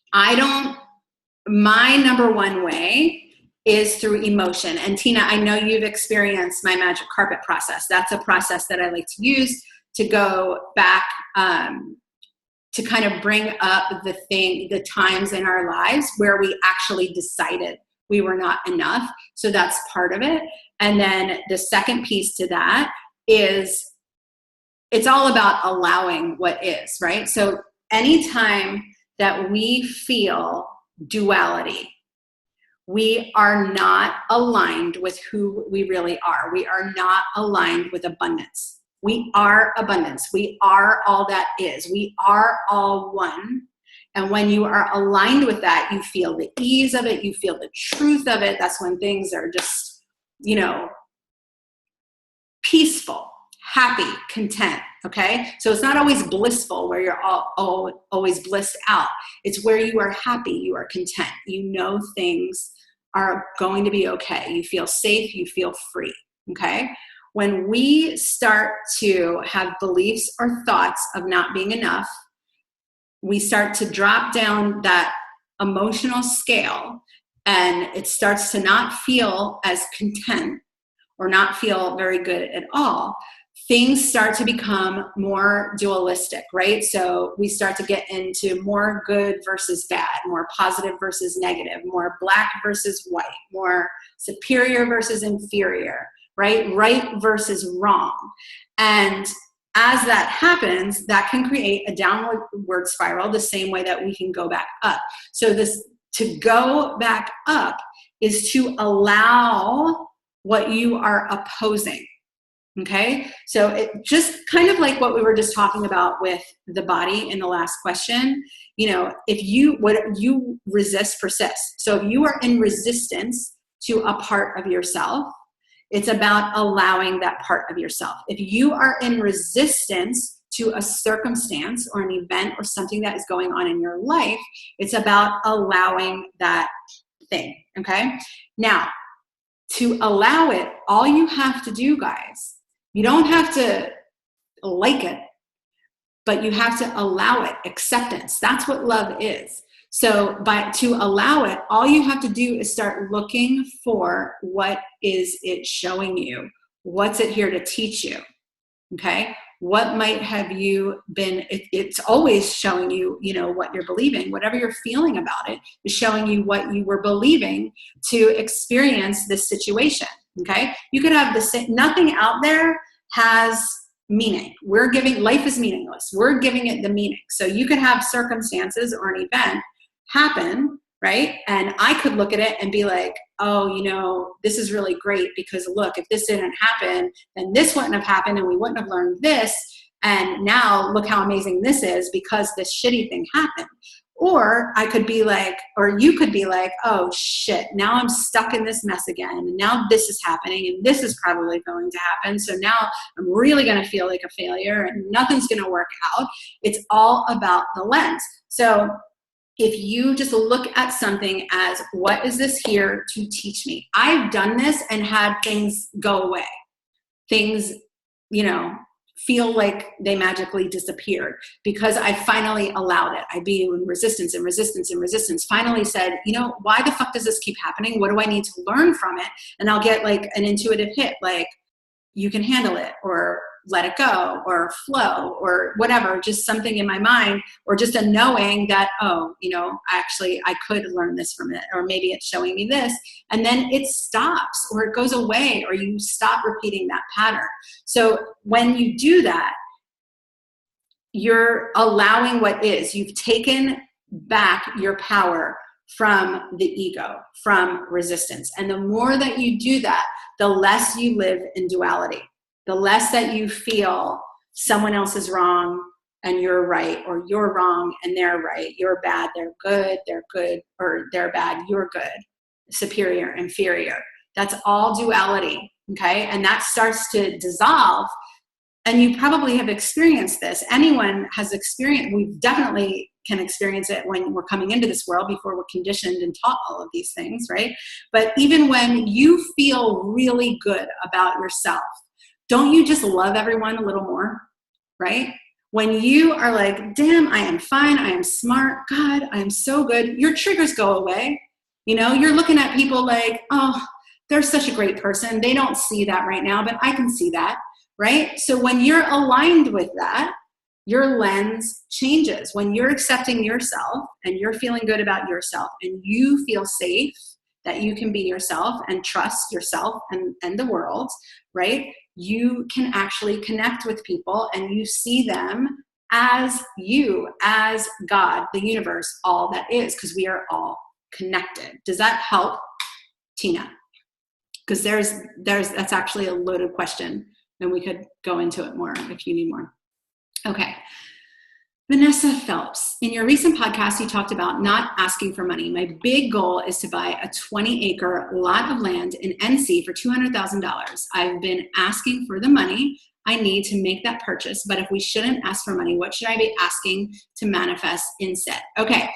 my number one way is through emotion. And Tina, I know you've experienced my magic carpet process. That's a process that I like to use to go back to kind of bring up the times in our lives where we actually decided we were not enough. So that's part of it. And then the second piece to that is it's all about allowing what is, right? So anytime that we feel duality, we are not aligned with who we really are. We are not aligned with abundance. We are abundance. We are all that is. We are all one. And when you are aligned with that, you feel the ease of it. You feel the truth of it. That's when things are just, you know, peaceful, happy, content. Okay. So it's not always blissful where you're always blissed out. It's where you are happy. You are content. You know, things are going to be okay. You feel safe. You feel free. Okay. When we start to have beliefs or thoughts of not being enough, we start to drop down that emotional scale, and it starts to not feel as content or not feel very good at all. Things start to become more dualistic, right? So we start to get into more good versus bad, more positive versus negative, more black versus white, more superior versus inferior, right? Right versus wrong. And as that happens, that can create a downward spiral the same way that we can go back up. So this, to go back up, is to allow what you are opposing. Okay, so it just kind of like what we were just talking about with the body in the last question. You know, what you resist persists. So if you are in resistance to a part of yourself, it's about allowing that part of yourself. If you are in resistance to a circumstance or an event or something that is going on in your life, it's about allowing that thing. Okay, now to allow it, all you have to do, guys, you don't have to like it, but you have to allow it. Acceptance. That's what love is. So to allow it, all you have to do is start looking for what is it showing you? What's it here to teach you? Okay. What might have you been, it's always showing you, you know, what you're believing. Whatever you're feeling about it is showing you what you were believing to experience this situation. Okay. You could have nothing out there has meaning. Life is meaningless. We're giving it the meaning. So you could have circumstances or an event happen, right? And I could look at it and be like, oh, you know, this is really great because look, if this didn't happen, then this wouldn't have happened and we wouldn't have learned this. And now look how amazing this is because this shitty thing happened. Or I could be like, or you could be like, oh shit, now I'm stuck in this mess again. And now this is happening and this is probably going to happen. So now I'm really going to feel like a failure and nothing's going to work out. It's all about the lens. So if you just look at something as, what is this here to teach me? I've done this and had things go away. Things, you know, feel like they magically disappeared because I finally allowed it. I'd be in resistance and resistance and resistance. Finally said, you know, why the fuck does this keep happening? What do I need to learn from it? And I'll get like an intuitive hit, like you can handle it, or let it go, or flow, or whatever, just something in my mind, or just a knowing that, oh, you know, actually I could learn this from it, or maybe it's showing me this, and then it stops, or it goes away, or you stop repeating that pattern. So when you do that, you're allowing what is. You've taken back your power from the ego, from resistance. And the more that you do that, the less you live in duality. The less that you feel someone else is wrong and you're right, or you're wrong and they're right, you're bad, they're good, or they're bad, you're good, superior, inferior. That's all duality, okay? And that starts to dissolve. And you probably have experienced this. Anyone has experienced, we definitely can experience it when we're coming into this world before we're conditioned and taught all of these things, right? But even when you feel really good about yourself, don't you just love everyone a little more, right? When you are like, damn, I am fine, I am smart, God, I am so good, your triggers go away. You know, you're looking at people like, oh, they're such a great person. They don't see that right now, but I can see that, right? So when you're aligned with that, your lens changes. When you're accepting yourself and you're feeling good about yourself and you feel safe that you can be yourself and trust yourself and the world, right? You can actually connect with people and you see them as you, as God, the universe, all that is, because we are all connected. Does that help? Tina? Because that's actually a loaded question, and we could go into it more if you need more. Okay. Vanessa Phelps, in your recent podcast, you talked about not asking for money. My big goal is to buy a 20-acre lot of land in NC for $200,000. I've been asking for the money I need to make that purchase, but if we shouldn't ask for money, what should I be asking to manifest instead? Okay,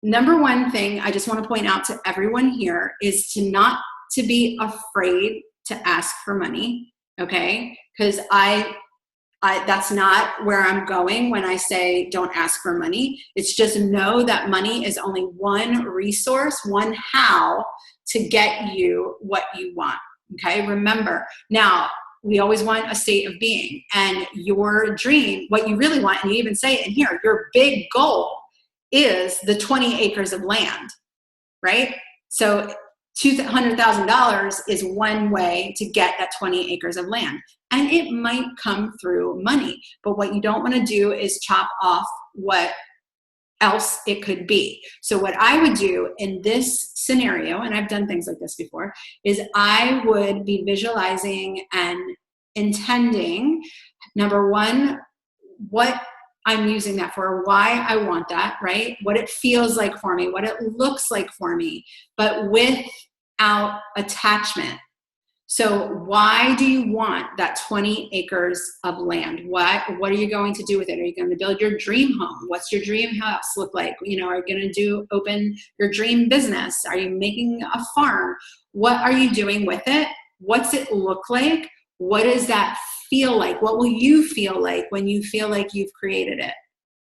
number one thing I just want to point out to everyone here is to be afraid to ask for money, okay? Because that's not where I'm going when I say don't ask for money. It's just know that money is only one resource, one how to get you what you want, okay? Remember, now, we always want a state of being, and your dream, what you really want, and you even say it in here, your big goal is the 20 acres of land, right? So $200,000 is one way to get that 20 acres of land. And it might come through money, but what you don't want to do is chop off what else it could be. So what I would do in this scenario, and I've done things like this before, is I would be visualizing and intending, number one, what I'm using that for, why I want that, right? What it feels like for me, what it looks like for me, but without attachment. So why do you want that 20 acres of land? What are you going to do with it? Are you going to build your dream home? What's your dream house look like? Are you going to open your dream business? Are you making a farm? What are you doing with it? What's it look like? What does that feel like? What will you feel like when you feel like you've created it?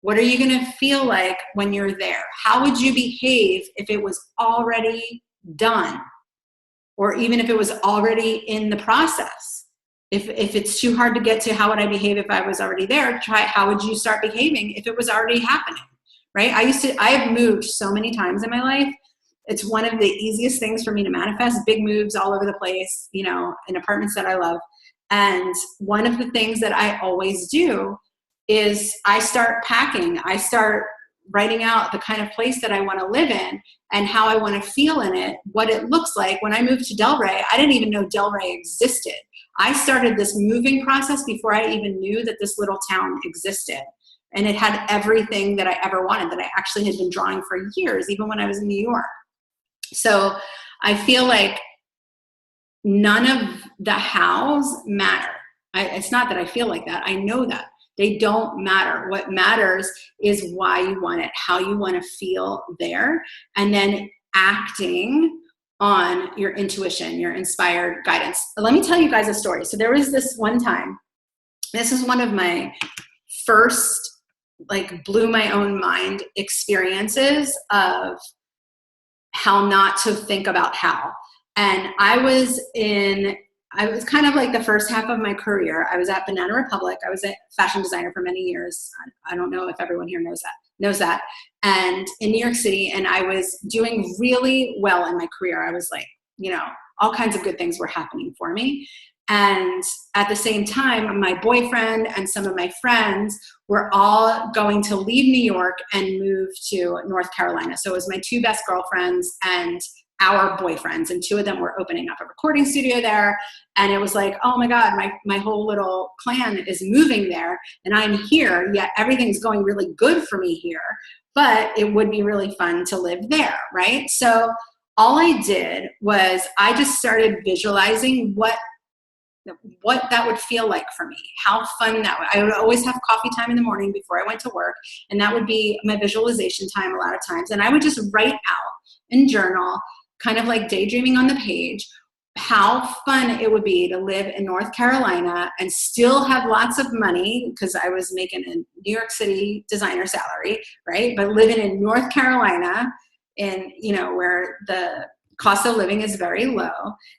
What are you going to feel like when you're there? How would you behave if it was already done? Or even if it was already in the process. If it's too hard to get to how would I behave if I was already there, try how would you start behaving if it was already happening, right? I have moved so many times in my life. It's one of the easiest things for me to manifest, big moves all over the place, in apartments that I love. And one of the things that I always do is I start packing. I start writing out the kind of place that I want to live in and how I want to feel in it, what it looks like. When I moved to Delray, I didn't even know Delray existed. I started this moving process before I even knew that this little town existed. And it had everything that I ever wanted, that I actually had been drawing for years, even when I was in New York. So I feel like none of the hows matter. It's not that I feel like that. I know that. They don't matter. What matters is why you want it, how you want to feel there, and then acting on your intuition, your inspired guidance. Let me tell you guys a story. So there was this one time, this is one of my first, blew my own mind experiences of how not to think about how. And I was kind of like the first half of my career. I was at Banana Republic. I was a fashion designer for many years. I don't know if everyone here knows that. And in New York City, and I was doing really well in my career. I was all kinds of good things were happening for me. And at the same time, my boyfriend and some of my friends were all going to leave New York and move to North Carolina. So it was my two best girlfriends and our boyfriends, and two of them were opening up a recording studio there. And it was like, oh my God, my whole little clan is moving there and I'm here, yet everything's going really good for me here, but it would be really fun to live there, right? So all I did was I just started visualizing what that would feel like for me, how fun that would. I would always have coffee time in the morning before I went to work, and that would be my visualization time a lot of times. And I would just write out and journal, kind of like daydreaming on the page, how fun it would be to live in North Carolina and still have lots of money, because I was making a New York City designer salary, right? But living in North Carolina, where the cost of living is very low.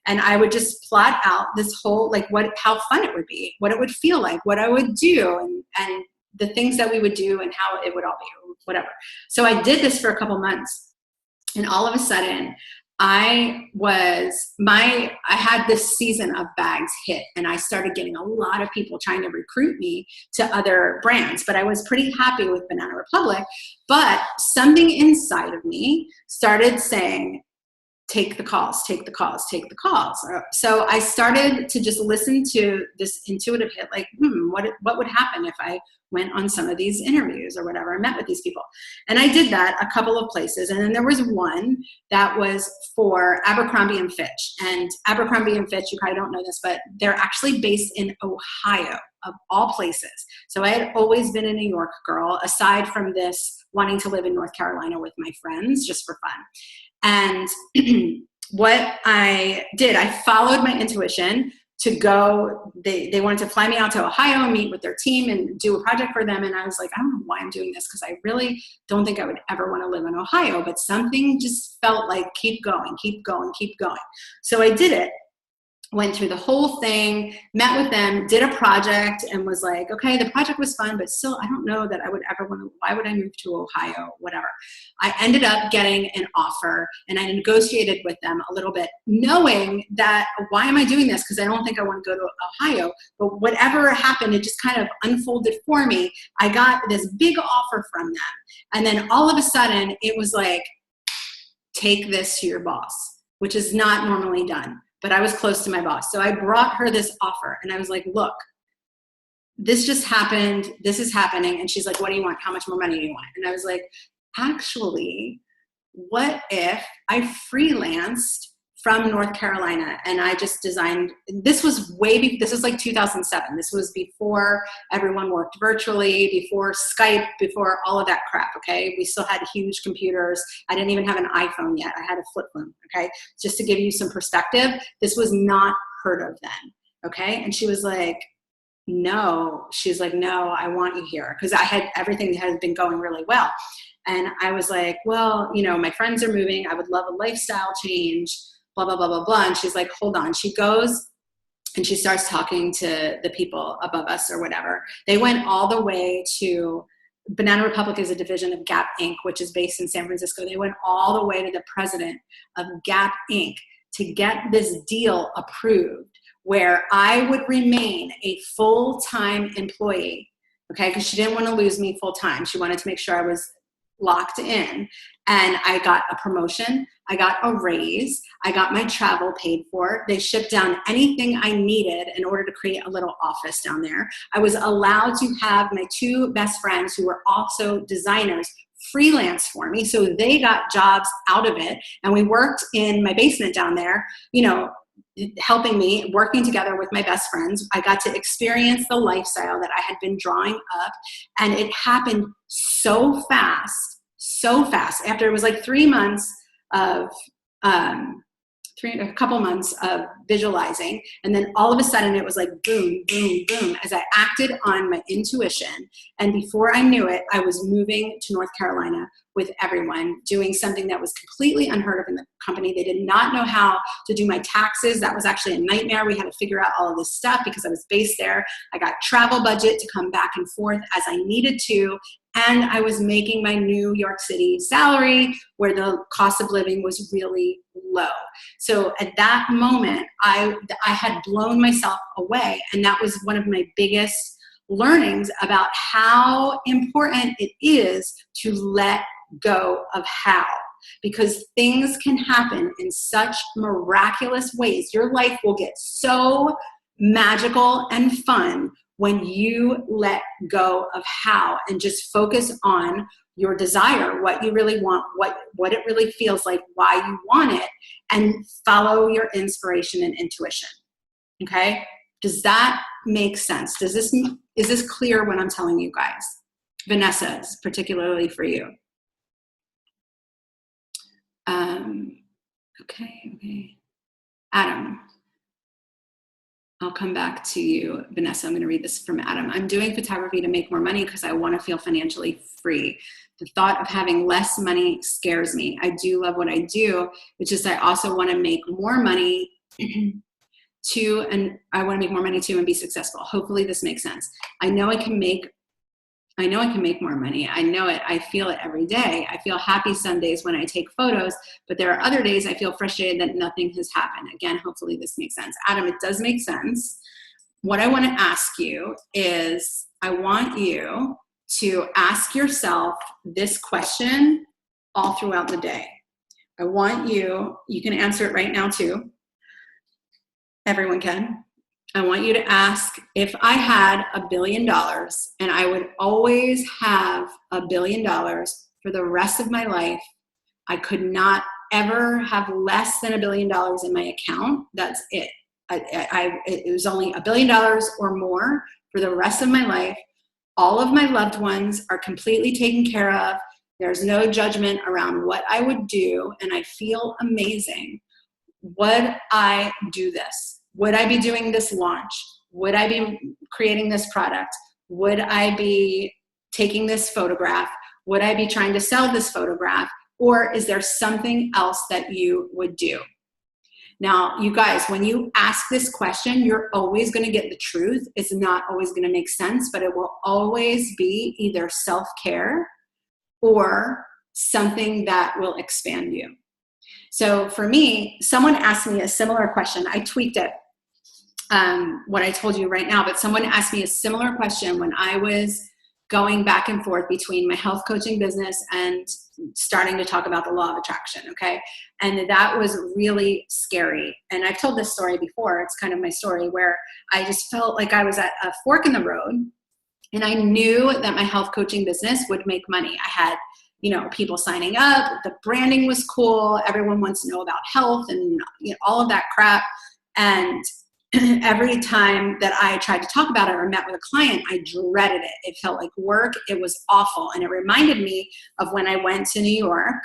And I would just plot out this whole, how fun it would be, what it would feel like, what I would do, and the things that we would do and how it would all be, whatever. So I did this for a couple months, and all of a sudden I had this season of bags hit, and I started getting a lot of people trying to recruit me to other brands, but I was pretty happy with Banana Republic. But something inside of me started saying, take the calls, take the calls, take the calls. So I started to just listen to this intuitive hit, like, what would happen if I went on some of these interviews or whatever, I met with these people. And I did that a couple of places. And then there was one that was for Abercrombie and Fitch. And Abercrombie and Fitch, you probably don't know this, but they're actually based in Ohio, of all places. So I had always been a New York girl, aside from this wanting to live in North Carolina with my friends just for fun. And what I did, I followed my intuition to go. They wanted to fly me out to Ohio and meet with their team and do a project for them. And I was like, I don't know why I'm doing this, because I really don't think I would ever want to live in Ohio, but something just felt like keep going, keep going, keep going. So I did it. Went through the whole thing, met with them, did a project, and was like, okay, the project was fun, but still, I don't know that I would ever want to, why would I move to Ohio, whatever. I ended up getting an offer, and I negotiated with them a little bit, knowing that, why am I doing this? Because I don't think I want to go to Ohio, but whatever happened, it just kind of unfolded for me. I got this big offer from them, and then all of a sudden, it was like, take this to your boss, which is not normally done. But I was close to my boss. So I brought her this offer, and I was like, look, this just happened. This is happening. And she's like, what do you want? How much more money do you want? And I was like, actually, what if I freelanced from North Carolina and I just designed, this was this was like 2007. This was before everyone worked virtually, before Skype, before all of that crap, okay? We still had huge computers. I didn't even have an iPhone yet. I had a flip phone, okay? Just to give you some perspective, this was not heard of then, okay? And she was like, no. She's like, no, I want you here. Because everything had been going really well. And I was like, well, my friends are moving. I would love a lifestyle change, blah, blah, blah, blah, blah. And she's like, hold on. She goes and she starts talking to the people above us or whatever. They went all the way to, Banana Republic is a division of Gap Inc., which is based in San Francisco. They went all the way to the president of Gap Inc. to get this deal approved, where I would remain a full-time employee, okay? Because she didn't want to lose me full-time. She wanted to make sure I was locked in. And I got a promotion. I got a raise. I got my travel paid for. They shipped down anything I needed in order to create a little office down there. I was allowed to have my two best friends, who were also designers, freelance for me. So they got jobs out of it. And we worked in my basement down there, helping me, working together with my best friends. I got to experience the lifestyle that I had been drawing up. And it happened so fast. After it was like 3 months of, a couple months of visualizing. And then all of a sudden it was like boom, boom, boom, as I acted on my intuition. And before I knew it, I was moving to North Carolina with everyone, doing something that was completely unheard of in the company. They did not know how to do my taxes. That was actually a nightmare. We had to figure out all of this stuff because I was based there. I got travel budget to come back and forth as I needed to. And I was making my New York City salary, where the cost of living was really low. So at that moment, I had blown myself away. And that was one of my biggest learnings about how important it is to let go of how. Because things can happen in such miraculous ways. Your life will get so magical and fun when you let go of how and just focus on your desire, what you really want, what it really feels like, why you want it, and follow your inspiration and intuition. Okay? Does that make sense? Is this clear when I'm telling you guys? Vanessa, is particularly for you. Okay. Adam. I'll come back to you, Vanessa. I'm going to read this from Adam. I'm doing photography to make more money because I want to feel financially free. The thought of having less money scares me. I do love what I do. It's just I also want to make more money too, and I want to make more money too and be successful. Hopefully this makes sense. I know I can make more money. I know it. I feel it every day. I feel happy some days when I take photos, but there are other days I feel frustrated that nothing has happened. Again, hopefully this makes sense. Adam, it does make sense. What I want to ask you is, I want you to ask yourself this question all throughout the day. I want you can answer it right now too. Everyone can. I want you to ask, if I had $1 billion and I would always have $1 billion for the rest of my life, I could not ever have less than $1 billion in my account. That's it. It was only $1 billion or more for the rest of my life. All of my loved ones are completely taken care of. There's no judgment around what I would do, and I feel amazing. Would I do this? Would I be doing this launch? Would I be creating this product? Would I be taking this photograph? Would I be trying to sell this photograph? Or is there something else that you would do? Now, you guys, when you ask this question, you're always going to get the truth. It's not always going to make sense, but it will always be either self-care or something that will expand you. So for me, someone asked me a similar question. I tweaked it, what I told you right now, but someone asked me a similar question when I was going back and forth between my health coaching business and starting to talk about the law of attraction, okay? And that was really scary. And I've told this story before. It's kind of my story where I just felt like I was at a fork in the road, and I knew that my health coaching business would make money. I had, people signing up, the branding was cool, everyone wants to know about health and all of that crap. And every time that I tried to talk about it or met with a client, I dreaded it. It felt like work. It was awful. And it reminded me of when I went to New York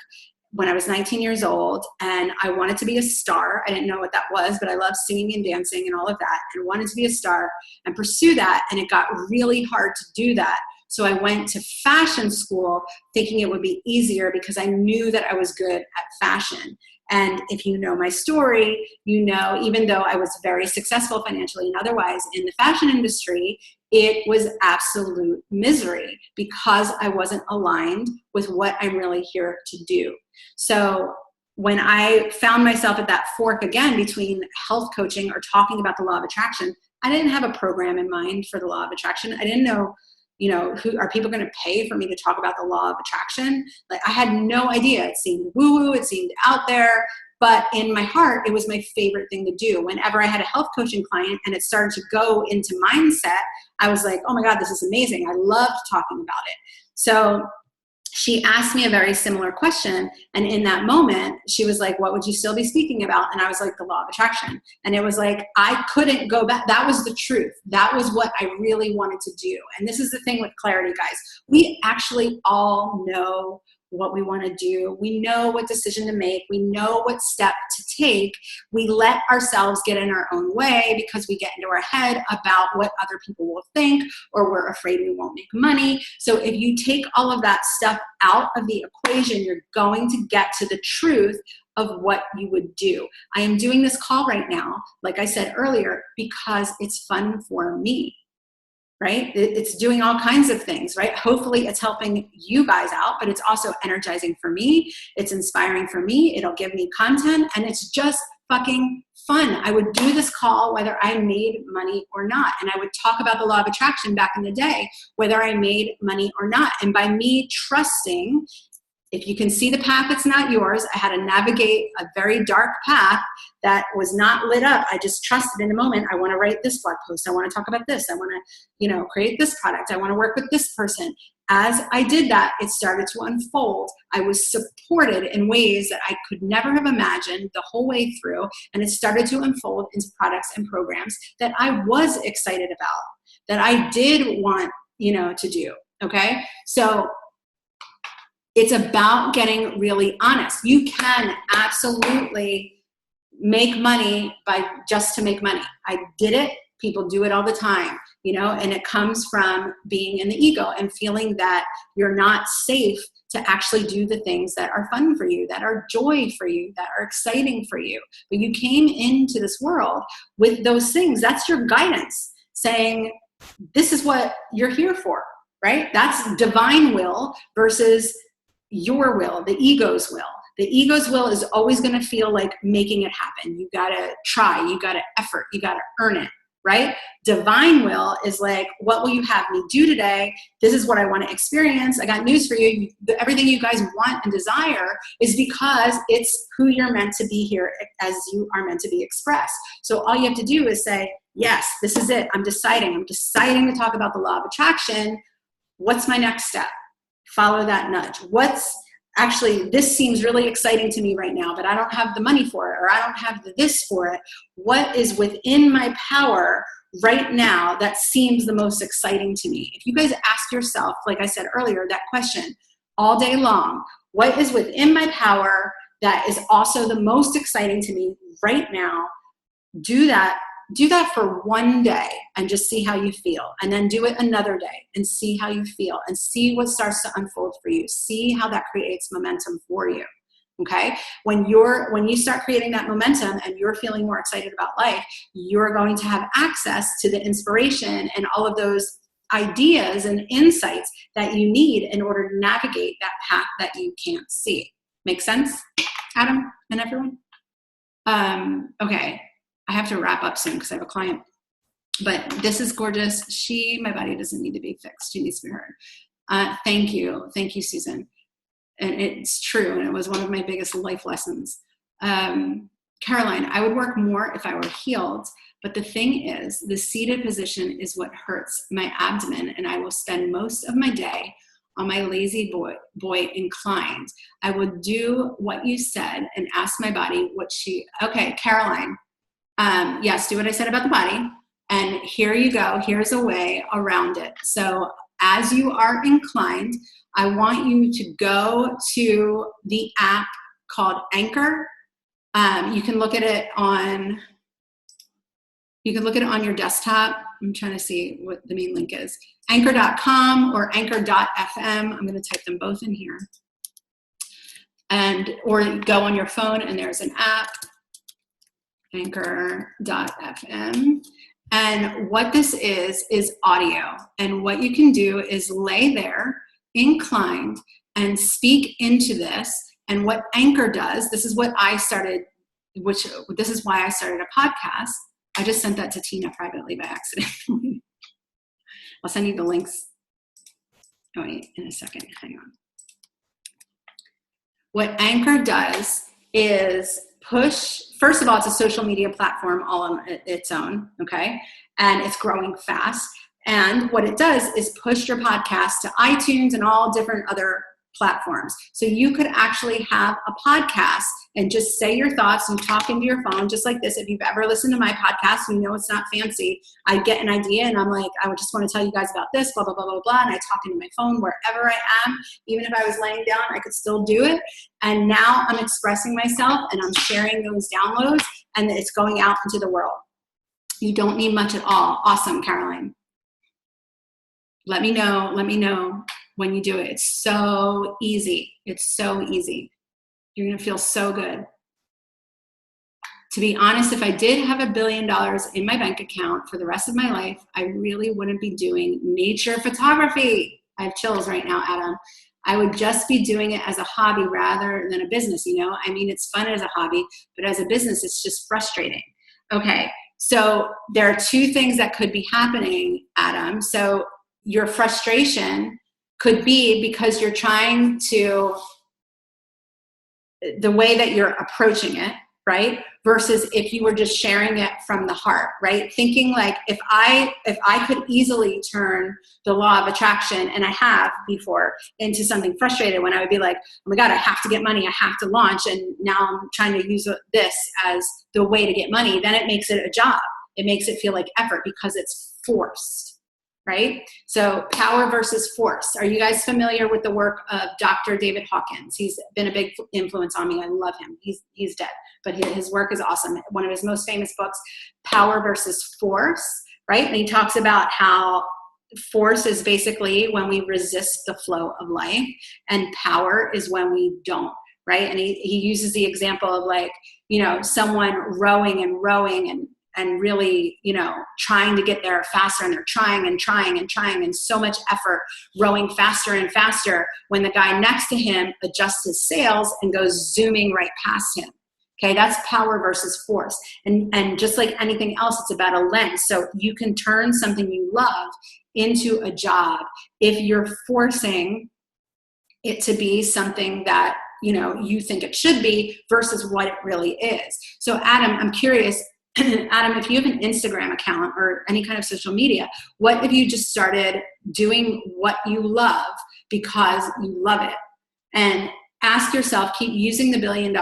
when I was 19 years old, and I wanted to be a star. I didn't know what that was, but I loved singing and dancing and all of that, and wanted to be a star and pursue that. And it got really hard to do that. So I went to fashion school thinking it would be easier because I knew that I was good at fashion. And if you know my story, even though I was very successful financially and otherwise in the fashion industry, it was absolute misery because I wasn't aligned with what I'm really here to do. So when I found myself at that fork again between health coaching or talking about the law of attraction, I didn't have a program in mind for the law of attraction. I didn't know, who are people going to pay for me to talk about the law of attraction? Like, I had no idea. It seemed woo-woo, it seemed out there, but in my heart, it was my favorite thing to do. Whenever I had a health coaching client and it started to go into mindset, I was like, oh my God, this is amazing. I loved talking about it. So she asked me a very similar question. And in that moment, she was like, what would you still be speaking about? And I was like, the law of attraction. And it was like, I couldn't go back. That was the truth. That was what I really wanted to do. And this is the thing with clarity, guys. We actually all know what we want to do. We know what decision to make. We know what step to take. We let ourselves get in our own way because we get into our head about what other people will think, or we're afraid we won't make money. So if you take all of that stuff out of the equation, you're going to get to the truth of what you would do. I am doing this call right now, like I said earlier, because it's fun for me. Right? It's doing all kinds of things, right? Hopefully it's helping you guys out, but it's also energizing for me. It's inspiring for me. It'll give me content, and it's just fucking fun. I would do this call whether I made money or not. And I would talk about the law of attraction back in the day, whether I made money or not. And by me trusting, if you can see the path that's not yours, I had to navigate a very dark path that was not lit up. I just trusted in the moment. I want to write this blog post. I want to talk about this. I want to, create this product. I want to work with this person. As I did that, it started to unfold. I was supported in ways that I could never have imagined the whole way through. And it started to unfold into products and programs that I was excited about, that I did want, to do. Okay. So it's about getting really honest. You can absolutely make money just to make money. I did it. People do it all the time, and it comes from being in the ego and feeling that you're not safe to actually do the things that are fun for you, that are joy for you, that are exciting for you. But you came into this world with those things. That's your guidance saying, this is what you're here for, right? That's divine will versus your will, the ego's will. The ego's will is always going to feel like making it happen. You got to try, you got to effort, you got to earn it. right? Divine will is like, what will you have me do today? This is what I want to experience. I got news for you. Everything you guys want and desire is because it's who you're meant to be here as you are meant to be expressed. So all you have to do is say, yes, this is it. I'm deciding to talk about the law of attraction. What's my next step? Follow that nudge. Actually, this seems really exciting to me right now, but I don't have the money for it, or I don't have the this for it. What is within my power right now that seems the most exciting to me? If you guys ask yourself, like I said earlier, that question all day long, what is within my power that is also the most exciting to me right now? Do that for one day and just see how you feel. And then do it another day and see how you feel and see what starts to unfold for you. See how that creates momentum for you. Okay? When you start creating that momentum and you're feeling more excited about life, you're going to have access to the inspiration and all of those ideas and insights that you need in order to navigate that path that you can't see. Make sense, Adam and everyone? Okay. I have to wrap up soon because I have a client, but this is gorgeous. My body doesn't need to be fixed. She needs to be heard. Thank you, Susan. And it's true. And it was one of my biggest life lessons. Caroline, I would work more if I were healed, but the thing is, the seated position is what hurts my abdomen, and I will spend most of my day on my lazy boy inclined. I would do what you said and ask my body okay, Caroline, yes, do what I said about the body. And here you go. Here's a way around it. So as you are inclined, I want you to go to the app called Anchor. You can look at it on your desktop. I'm trying to see what the main link is. Anchor.com or anchor.fm. I'm going to type them both in here. Or go on your phone and there's an app. Anchor.fm. And what this is audio. And what you can do is lay there, inclined, and speak into this. And what Anchor does, this is what I started, this is why I started a podcast. I just sent that to Tina privately by accident. I'll send you the links. Oh, wait, in a second. Hang on. What Anchor does is first of all, it's a social media platform all on its own, okay? And it's growing fast. And what it does is push your podcast to iTunes and all different other platforms. So you could actually have a podcast and just say your thoughts and talk into your phone just like this. If you've ever listened to my podcast, you know it's not fancy. I get an idea and I'm like, I would just want to tell you guys about this, blah, blah, blah, blah, blah. And I talk into my phone wherever I am. Even if I was laying down, I could still do it. And now I'm expressing myself and I'm sharing those downloads and it's going out into the world. You don't need much at all. Awesome, Caroline. Let me know when you do it. It's so easy. It's so easy. You're going to feel so good. To be honest, if I did have $1 billion in my bank account for the rest of my life, I really wouldn't be doing nature photography. I have chills right now, Adam. I would just be doing it as a hobby rather than a business, you know? I mean, it's fun as a hobby, but as a business, it's just frustrating. Okay, so there are two things that could be happening, Adam. So your frustration could be because you're trying to, the way that you're approaching it, right? Versus if you were just sharing it from the heart, right? Thinking like, if I could easily turn the law of attraction, and I have before, into something frustrated when I would be like, oh my God, I have to get money, I have to launch, and now I'm trying to use this as the way to get money, then it makes it a job. It makes it feel like effort because it's forced. Right? So power versus force. Are you guys familiar with the work of Dr. David Hawkins? He's been a big influence on me. I love him. He's dead, but his work is awesome. One of his most famous books, Power versus Force, right? And he talks about how force is basically when we resist the flow of life, and power is when we don't, right? And he uses the example of like, you know, someone rowing and really, you know, trying to get there faster, and they're trying and so much effort rowing faster and faster when the guy next to him adjusts his sails and goes zooming right past him. Okay, that's power versus force. And just like anything else, it's about a lens. So you can turn something you love into a job if you're forcing it to be something that, you know, you think it should be versus what it really is. So Adam, I'm curious, Adam, if you have an Instagram account or any kind of social media, what if you just started doing what you love because you love it? And ask yourself, keep using the $1 billion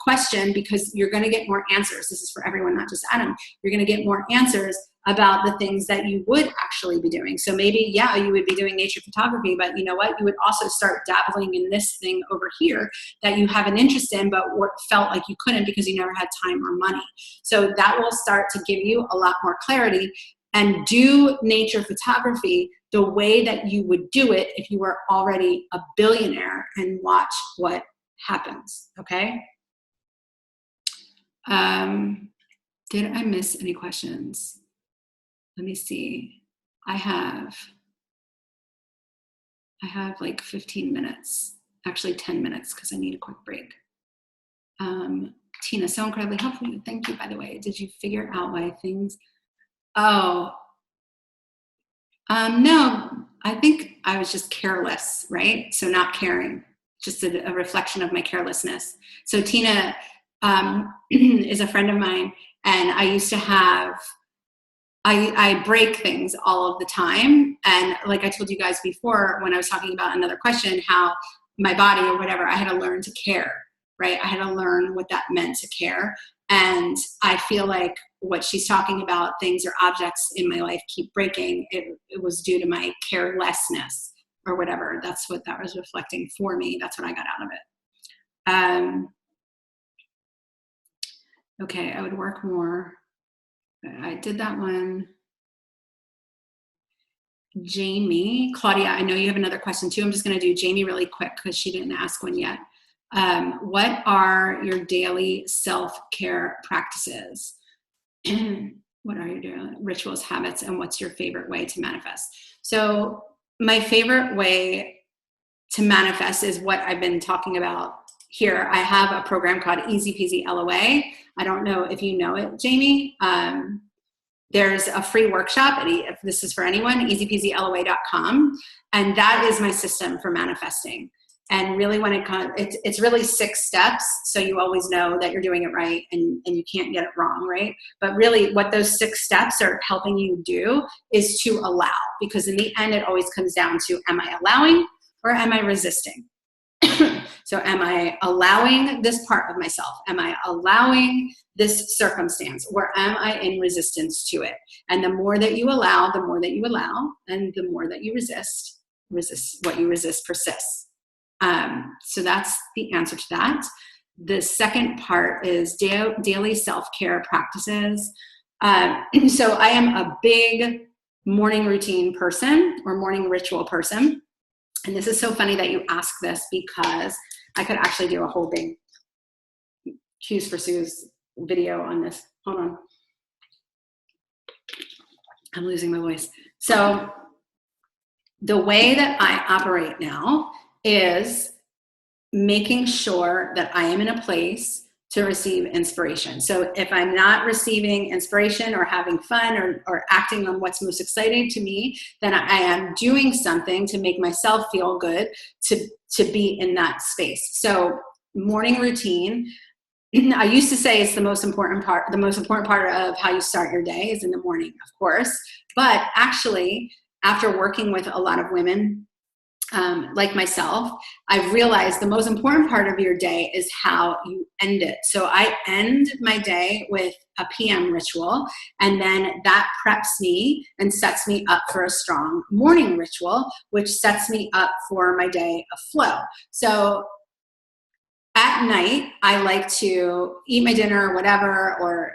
question, because you're going to get more answers. This is for everyone, not just Adam. You're going to get more answers about the things that you would actually be doing. So maybe, yeah, you would be doing nature photography, but you know what? You would also start dabbling in this thing over here that you have an interest in, but felt like you couldn't because you never had time or money. So that will start to give you a lot more clarity. And do nature photography the way that you would do it if you were already a billionaire, and watch what happens, okay? Did I miss any questions? Let me see. I have like 15 minutes, actually 10 minutes, because I need a quick break. Tina, so incredibly helpful. Thank you, by the way. Did you figure out why things... Oh, no, I think I was just careless, right? So not caring, just a reflection of my carelessness. So Tina is a friend of mine, and I used to have, I break things all of the time. And like I told you guys before, when I was talking about another question, how my body or whatever, I had to learn to care, right? I had to learn what that meant to care. And I feel like what she's talking about, things or objects in my life keep breaking, it was due to my carelessness or whatever. That's what that was reflecting for me. That's what I got out of it. Okay, I would work more. I did that one. Jamie, Claudia, I know you have another question too. I'm just going to do Jamie really quick because she didn't ask one yet. What are your daily self-care practices? What are your daily rituals, habits, and what's your favorite way to manifest? So my favorite way to manifest is what I've been talking about here. I have a program called Easy Peasy LOA. I don't know if you know it, Jamie. There's a free workshop, if this is for anyone, easypeasyloa.com. And that is my system for manifesting. And really when it comes, it's really 6 steps. So you always know that you're doing it right and you can't get it wrong, right? But really what those 6 steps are helping you do is to allow, because in the end, it always comes down to, am I allowing or am I resisting? So am I allowing this part of myself? Am I allowing this circumstance, or am I in resistance to it? And the more that you allow, the more that you allow, and the more that you resist, what you resist persists. So that's the answer to that. The second part is daily self-care practices. So I am a big morning routine person or morning ritual person. And this is so funny that you ask this, because I could actually do a whole big Q's for Suze video on this. Hold on. I'm losing my voice. So the way that I operate now is making sure that I am in a place to receive inspiration. So if I'm not receiving inspiration or having fun or acting on what's most exciting to me, then I am doing something to make myself feel good to be in that space. So morning routine, I used to say it's the most important part of how you start your day is in the morning, of course. But actually, after working with a lot of women, like myself, I've realized the most important part of your day is how you end it. So I end my day with a PM ritual, and then that preps me and sets me up for a strong morning ritual, which sets me up for my day of flow. So at night, I like to eat my dinner or whatever, or,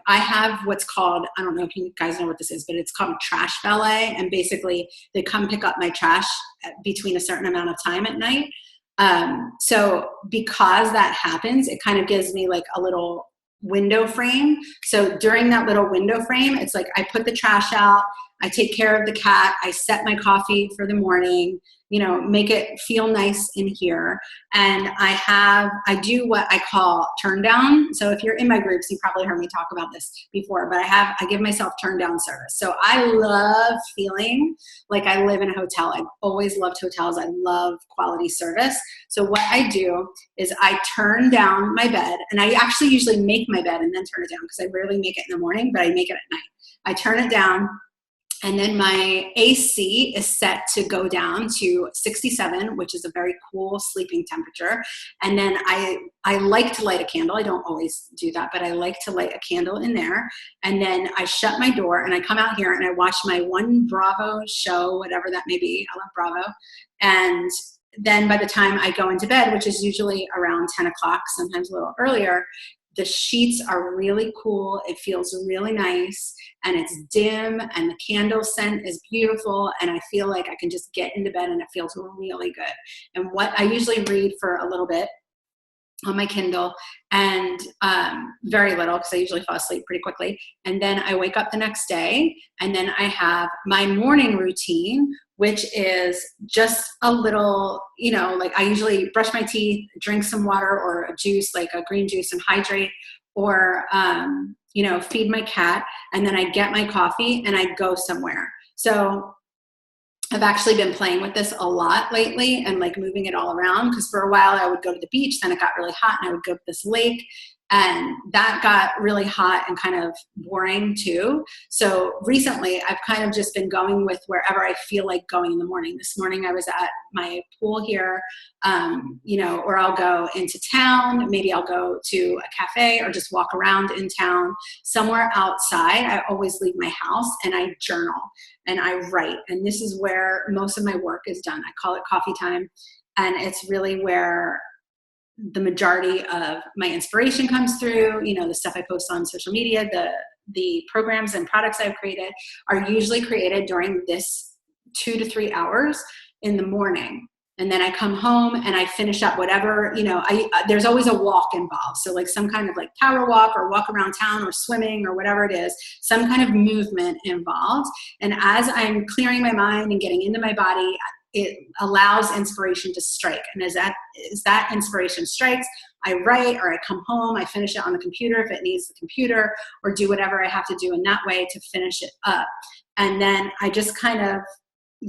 I have what's called, I don't know if you guys know what this is, but it's called trash valet. And basically they come pick up my trash between a certain amount of time at night. So because that happens, it kind of gives me like a little window frame. So during that little window frame, it's like I put the trash out, I take care of the cat. I set my coffee for the morning, you know, make it feel nice in here. And I do what I call turn down. So if you're in my groups, you probably heard me talk about this before, but I give myself turn down service. So I love feeling like I live in a hotel. I've always loved hotels. I love quality service. So what I do is I turn down my bed, and I actually usually make my bed and then turn it down because I rarely make it in the morning, but I make it at night. I turn it down, and then my AC is set to go down to 67, which is a very cool sleeping temperature. And then I like to light a candle. I don't always do that, but I like to light a candle in there. And then I shut my door and I come out here and I watch my one Bravo show, whatever that may be. I love Bravo. And then by the time I go into bed, which is usually around 10 o'clock, sometimes a little earlier, the sheets are really cool. It feels really nice, and it's dim, and the candle scent is beautiful, and I feel like I can just get into bed and it feels really good. And what I usually read for a little bit on my Kindle, and very little because I usually fall asleep pretty quickly. And then I wake up the next day, and then I have my morning routine, which is just a little, you know, like I usually brush my teeth, drink some water or a juice, like a green juice, and hydrate, or, you know, feed my cat. And then I get my coffee and I go somewhere. So I've actually been playing with this a lot lately and like moving it all around, because for a while I would go to the beach, then it got really hot and I would go to this lake, and that got really hot and kind of boring too. So recently I've kind of just been going with wherever I feel like going in the morning. This morning I was at my pool here, you know, or I'll go into town. Maybe I'll go to a cafe or just walk around in town somewhere outside. I always leave my house and I journal and I write. And this is where most of my work is done. I call it coffee time. And it's really where the majority of my inspiration comes through. You know, the stuff I post on social media, the programs and products I've created are usually created during this 2 to 3 hours in the morning. And then I come home and I finish up whatever, you know, there's always a walk involved. So like some kind of like power walk or walk around town or swimming or whatever it is, some kind of movement involved. And as I'm clearing my mind and getting into my body, it allows inspiration to strike. And as that inspiration strikes, I write, or I come home, I finish it on the computer if it needs the computer, or do whatever I have to do in that way to finish it up. And then I just kind of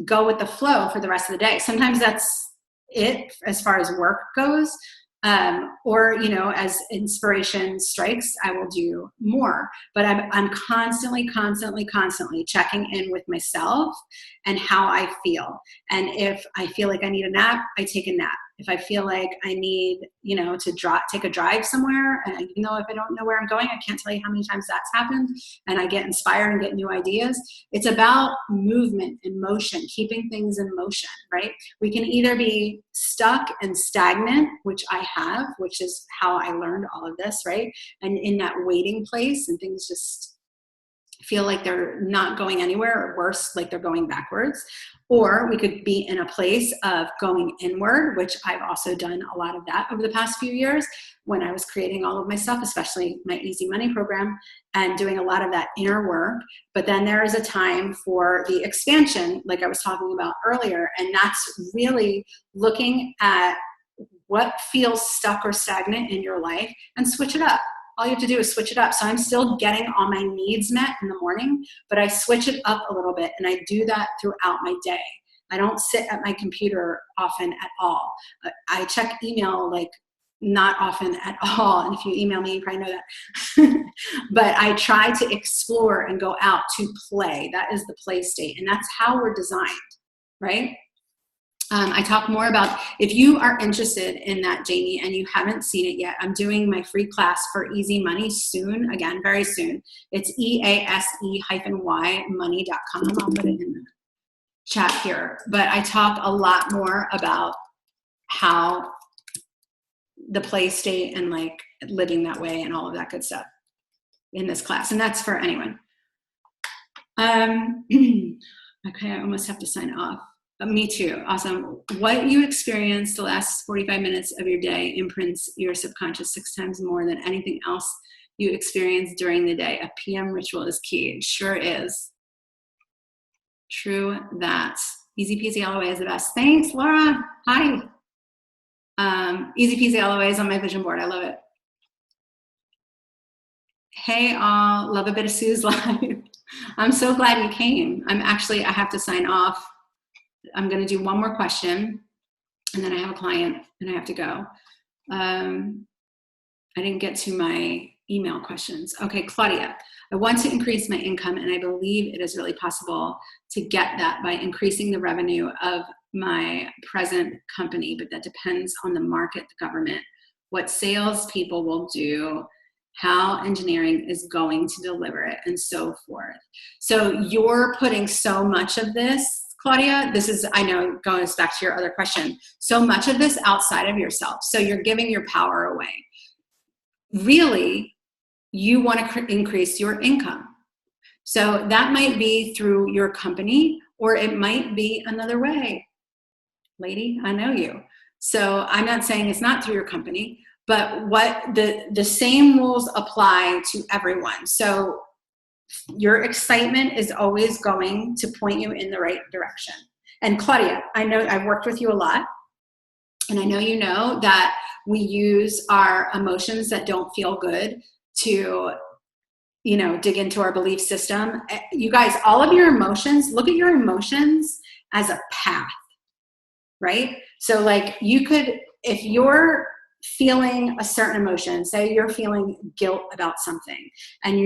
go with the flow for the rest of the day. Sometimes that's it as far as work goes. Or, you know, as inspiration strikes, I will do more. But I'm constantly checking in with myself and how I feel. And if I feel like I need a nap, I take a nap. If I feel like I need, you know, to take a drive somewhere, and even though if I don't know where I'm going, I can't tell you how many times that's happened, and I get inspired and get new ideas. It's about movement and motion, keeping things in motion, right? We can either be stuck and stagnant, which I have, which is how I learned all of this, right? And in that waiting place, and things just feel like they're not going anywhere, or worse, like they're going backwards. Or we could be in a place of going inward, which I've also done a lot of that over the past few years when I was creating all of my stuff, especially my Easy Money program, and doing a lot of that inner work. But then there is a time for the expansion, like I was talking about earlier, and that's really looking at what feels stuck or stagnant in your life and switch it up. All you have to do is switch it up. So I'm still getting all my needs met in the morning, but I switch it up a little bit, and I do that throughout my day. I don't sit at my computer often at all. I check email like not often at all. And if you email me, you probably know that. But I try to explore and go out to play. That is the play state. And that's how we're designed, right? I talk more about, if you are interested in that, Jamie, and you haven't seen it yet, I'm doing my free class for Easy Money soon, again, very soon. It's EASE-Y money.com. I'll put it in the chat here. But I talk a lot more about how the play state and like living that way and all of that good stuff in this class. And that's for anyone. Okay, I almost have to sign off. Me too. Awesome. What you experience the last 45 minutes of your day imprints your subconscious 6 times more than anything else you experience during the day. A PM ritual is key. It sure is. True that. Easy peasy LOA is the best. Thanks, Laura. Hi. Easy peasy LOA is on my vision board. I love it. Hey all, love a bit of Suze live. I'm so glad you came. I have to sign off. I'm going to do one more question, and then I have a client and I have to go. I didn't get to my email questions. Okay, Claudia, I want to increase my income, and I believe it is really possible to get that by increasing the revenue of my present company, but that depends on the market, the government, what salespeople will do, how engineering is going to deliver it, and so forth. So you're putting so much of this, Claudia, this is, I know, going back to your other question, so much of this outside of yourself. So you're giving your power away. Really, you want to increase your income. So that might be through your company, or it might be another way. Lady, I know you. So I'm not saying it's not through your company, but what the same rules apply to everyone. So your excitement is always going to point you in the right direction. And Claudia, I know I've worked with you a lot, and I know you know that we use our emotions that don't feel good to, dig into our belief system. You guys, all of your emotions, look at your emotions as a path, right? So like you could, if you're feeling a certain emotion, say you're feeling guilt about something, and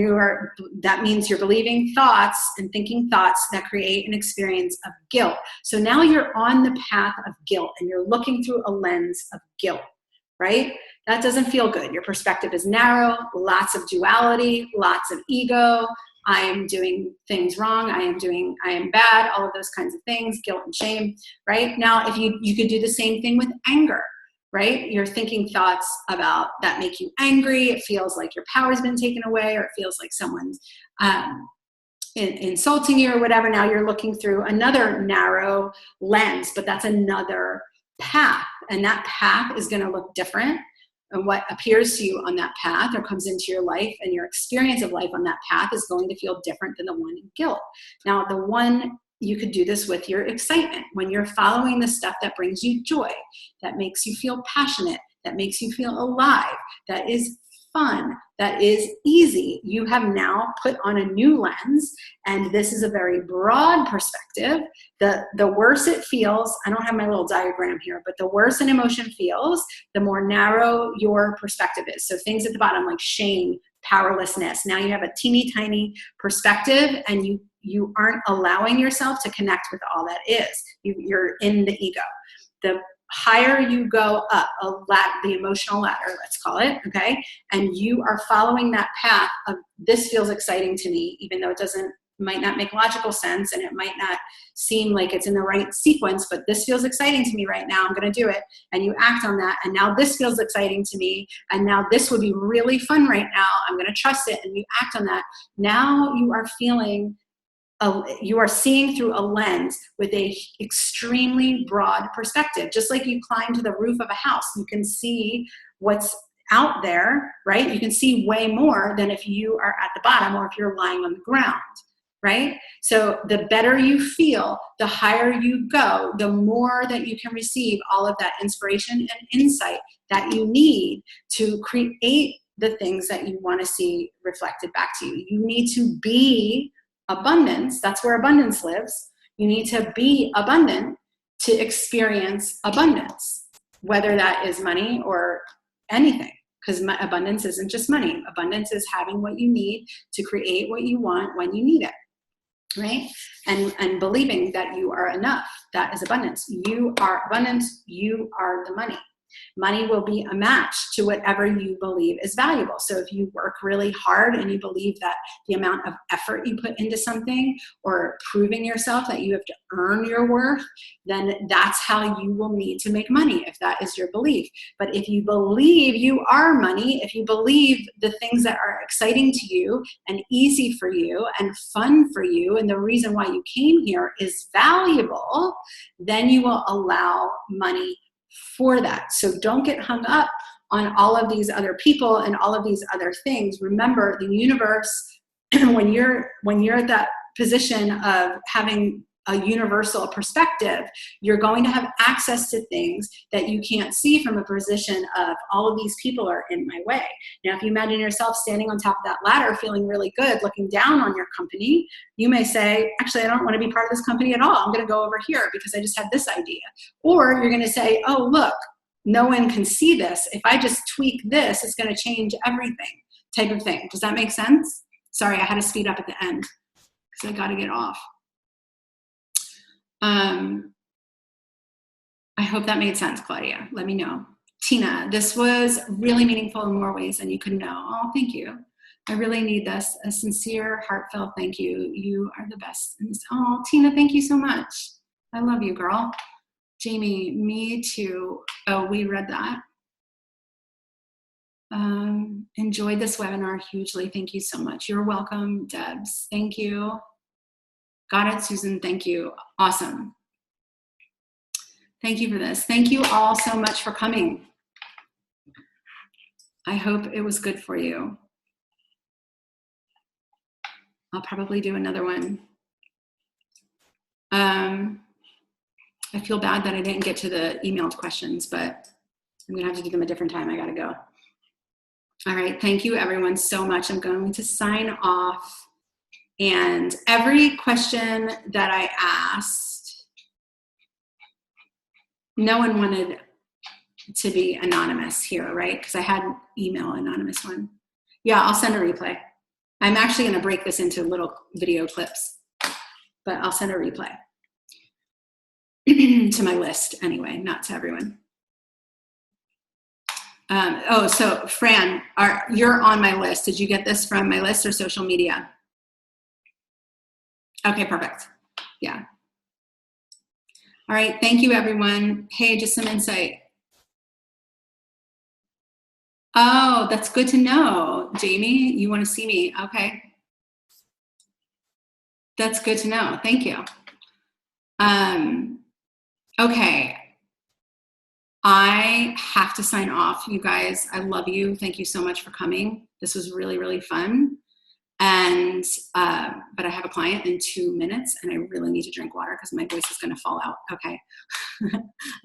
that means you're believing thoughts and thinking thoughts that create an experience of guilt. So now you're on the path of guilt, and you're looking through a lens of guilt, right? That doesn't feel good. Your perspective is narrow, lots of duality, lots of ego. I am doing things wrong. I am bad, all of those kinds of things, guilt and shame, right? Now, if you could do the same thing with anger, right? You're thinking thoughts about that make you angry. It feels like your power's been taken away, or it feels like someone's insulting you or whatever. Now you're looking through another narrow lens, but that's another path. And that path is going to look different. And what appears to you on that path or comes into your life and your experience of life on that path is going to feel different than the one in guilt. Now, the one, you could do this with your excitement. When you're following the stuff that brings you joy, that makes you feel passionate, that makes you feel alive, that is fun, that is easy, you have now put on a new lens, and this is a very broad perspective. The worse it feels, I don't have my little diagram here, but the worse an emotion feels, the more narrow your perspective is. So things at the bottom like shame, powerlessness, now you have a teeny tiny perspective, and you aren't allowing yourself to connect with all that is. You're in the ego. The higher you go up, the emotional ladder, let's call it, okay? And you are following that path of, this feels exciting to me, even though it might not make logical sense, and it might not seem like it's in the right sequence, but this feels exciting to me right now, I'm gonna do it. And you act on that, and now this feels exciting to me, and now this would be really fun right now, I'm gonna trust it, and you act on that. Now you are feeling, you are seeing through a lens with a extremely broad perspective. Just like you climb to the roof of a house, you can see what's out there, right? You can see way more than if you are at the bottom or if you're lying on the ground, right? So the better you feel, the higher you go, the more that you can receive all of that inspiration and insight that you need to create the things that you want to see reflected back to you. You need to be abundance. That's where abundance lives. You need to be abundant to experience abundance, whether that is money or anything, because abundance isn't just money. Abundance is having what you need to create what you want when you need it, right? And believing that you are enough. That is abundance. You are abundance. You are the money. Money will be a match to whatever you believe is valuable. So if you work really hard and you believe that the amount of effort you put into something, or proving yourself that you have to earn your worth, then that's how you will need to make money, if that is your belief. But if you believe you are money, if you believe the things that are exciting to you and easy for you and fun for you, and the reason why you came here is valuable, then you will allow money for that. So don't get hung up on all of these other people and all of these other things. Remember, the universe, when you're at that position of having a universal perspective, you're going to have access to things that you can't see from a position of all of these people are in my way. Now, if you imagine yourself standing on top of that ladder, feeling really good, looking down on your company, you may say, actually, I don't want to be part of this company at all. I'm going to go over here because I just have this idea. Or you're going to say, oh, look, no one can see this. If I just tweak this, it's going to change everything, type of thing. Does that make sense? Sorry, I had to speed up at the end because I got to get off. I hope that made sense, Claudia. Let me know. Tina, this was really meaningful in more ways than you could know. Oh, thank you. I really need this. A sincere, heartfelt thank you. You are the best. Oh, Tina, thank you so much. I love you, girl. Jamie, me too. Oh, we read that. Enjoyed this webinar hugely. Thank you so much. You're welcome, Debs. Thank you. Got it, Susan. Thank you. Awesome. Thank you for this. Thank you all so much for coming. I hope it was good for you. I'll probably do another one. I feel bad that I didn't get to the emailed questions, but I'm gonna have to do them a different time. I gotta go. All right, thank you everyone so much. I'm going to sign off. And every question that I asked, no one wanted to be anonymous here, right? Because I had an email anonymous one. Yeah, I'll send a replay. I'm actually gonna break this into little video clips, but I'll send a replay to my list anyway, not to everyone. Oh, so Fran, you're on my list. Did you get this from my list or social media? Okay, perfect. Yeah. All right, thank you everyone. Hey, just some insight. Oh, that's good to know. Jamie, you want to see me? Okay. That's good to know. Thank you. Okay. I have to sign off, you guys. I love you. Thank you so much for coming. This was really, really fun. And, but I have a client in 2 minutes and I really need to drink water because my voice is going to fall out. Okay.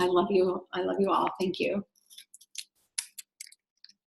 I love you. I love you all. Thank you.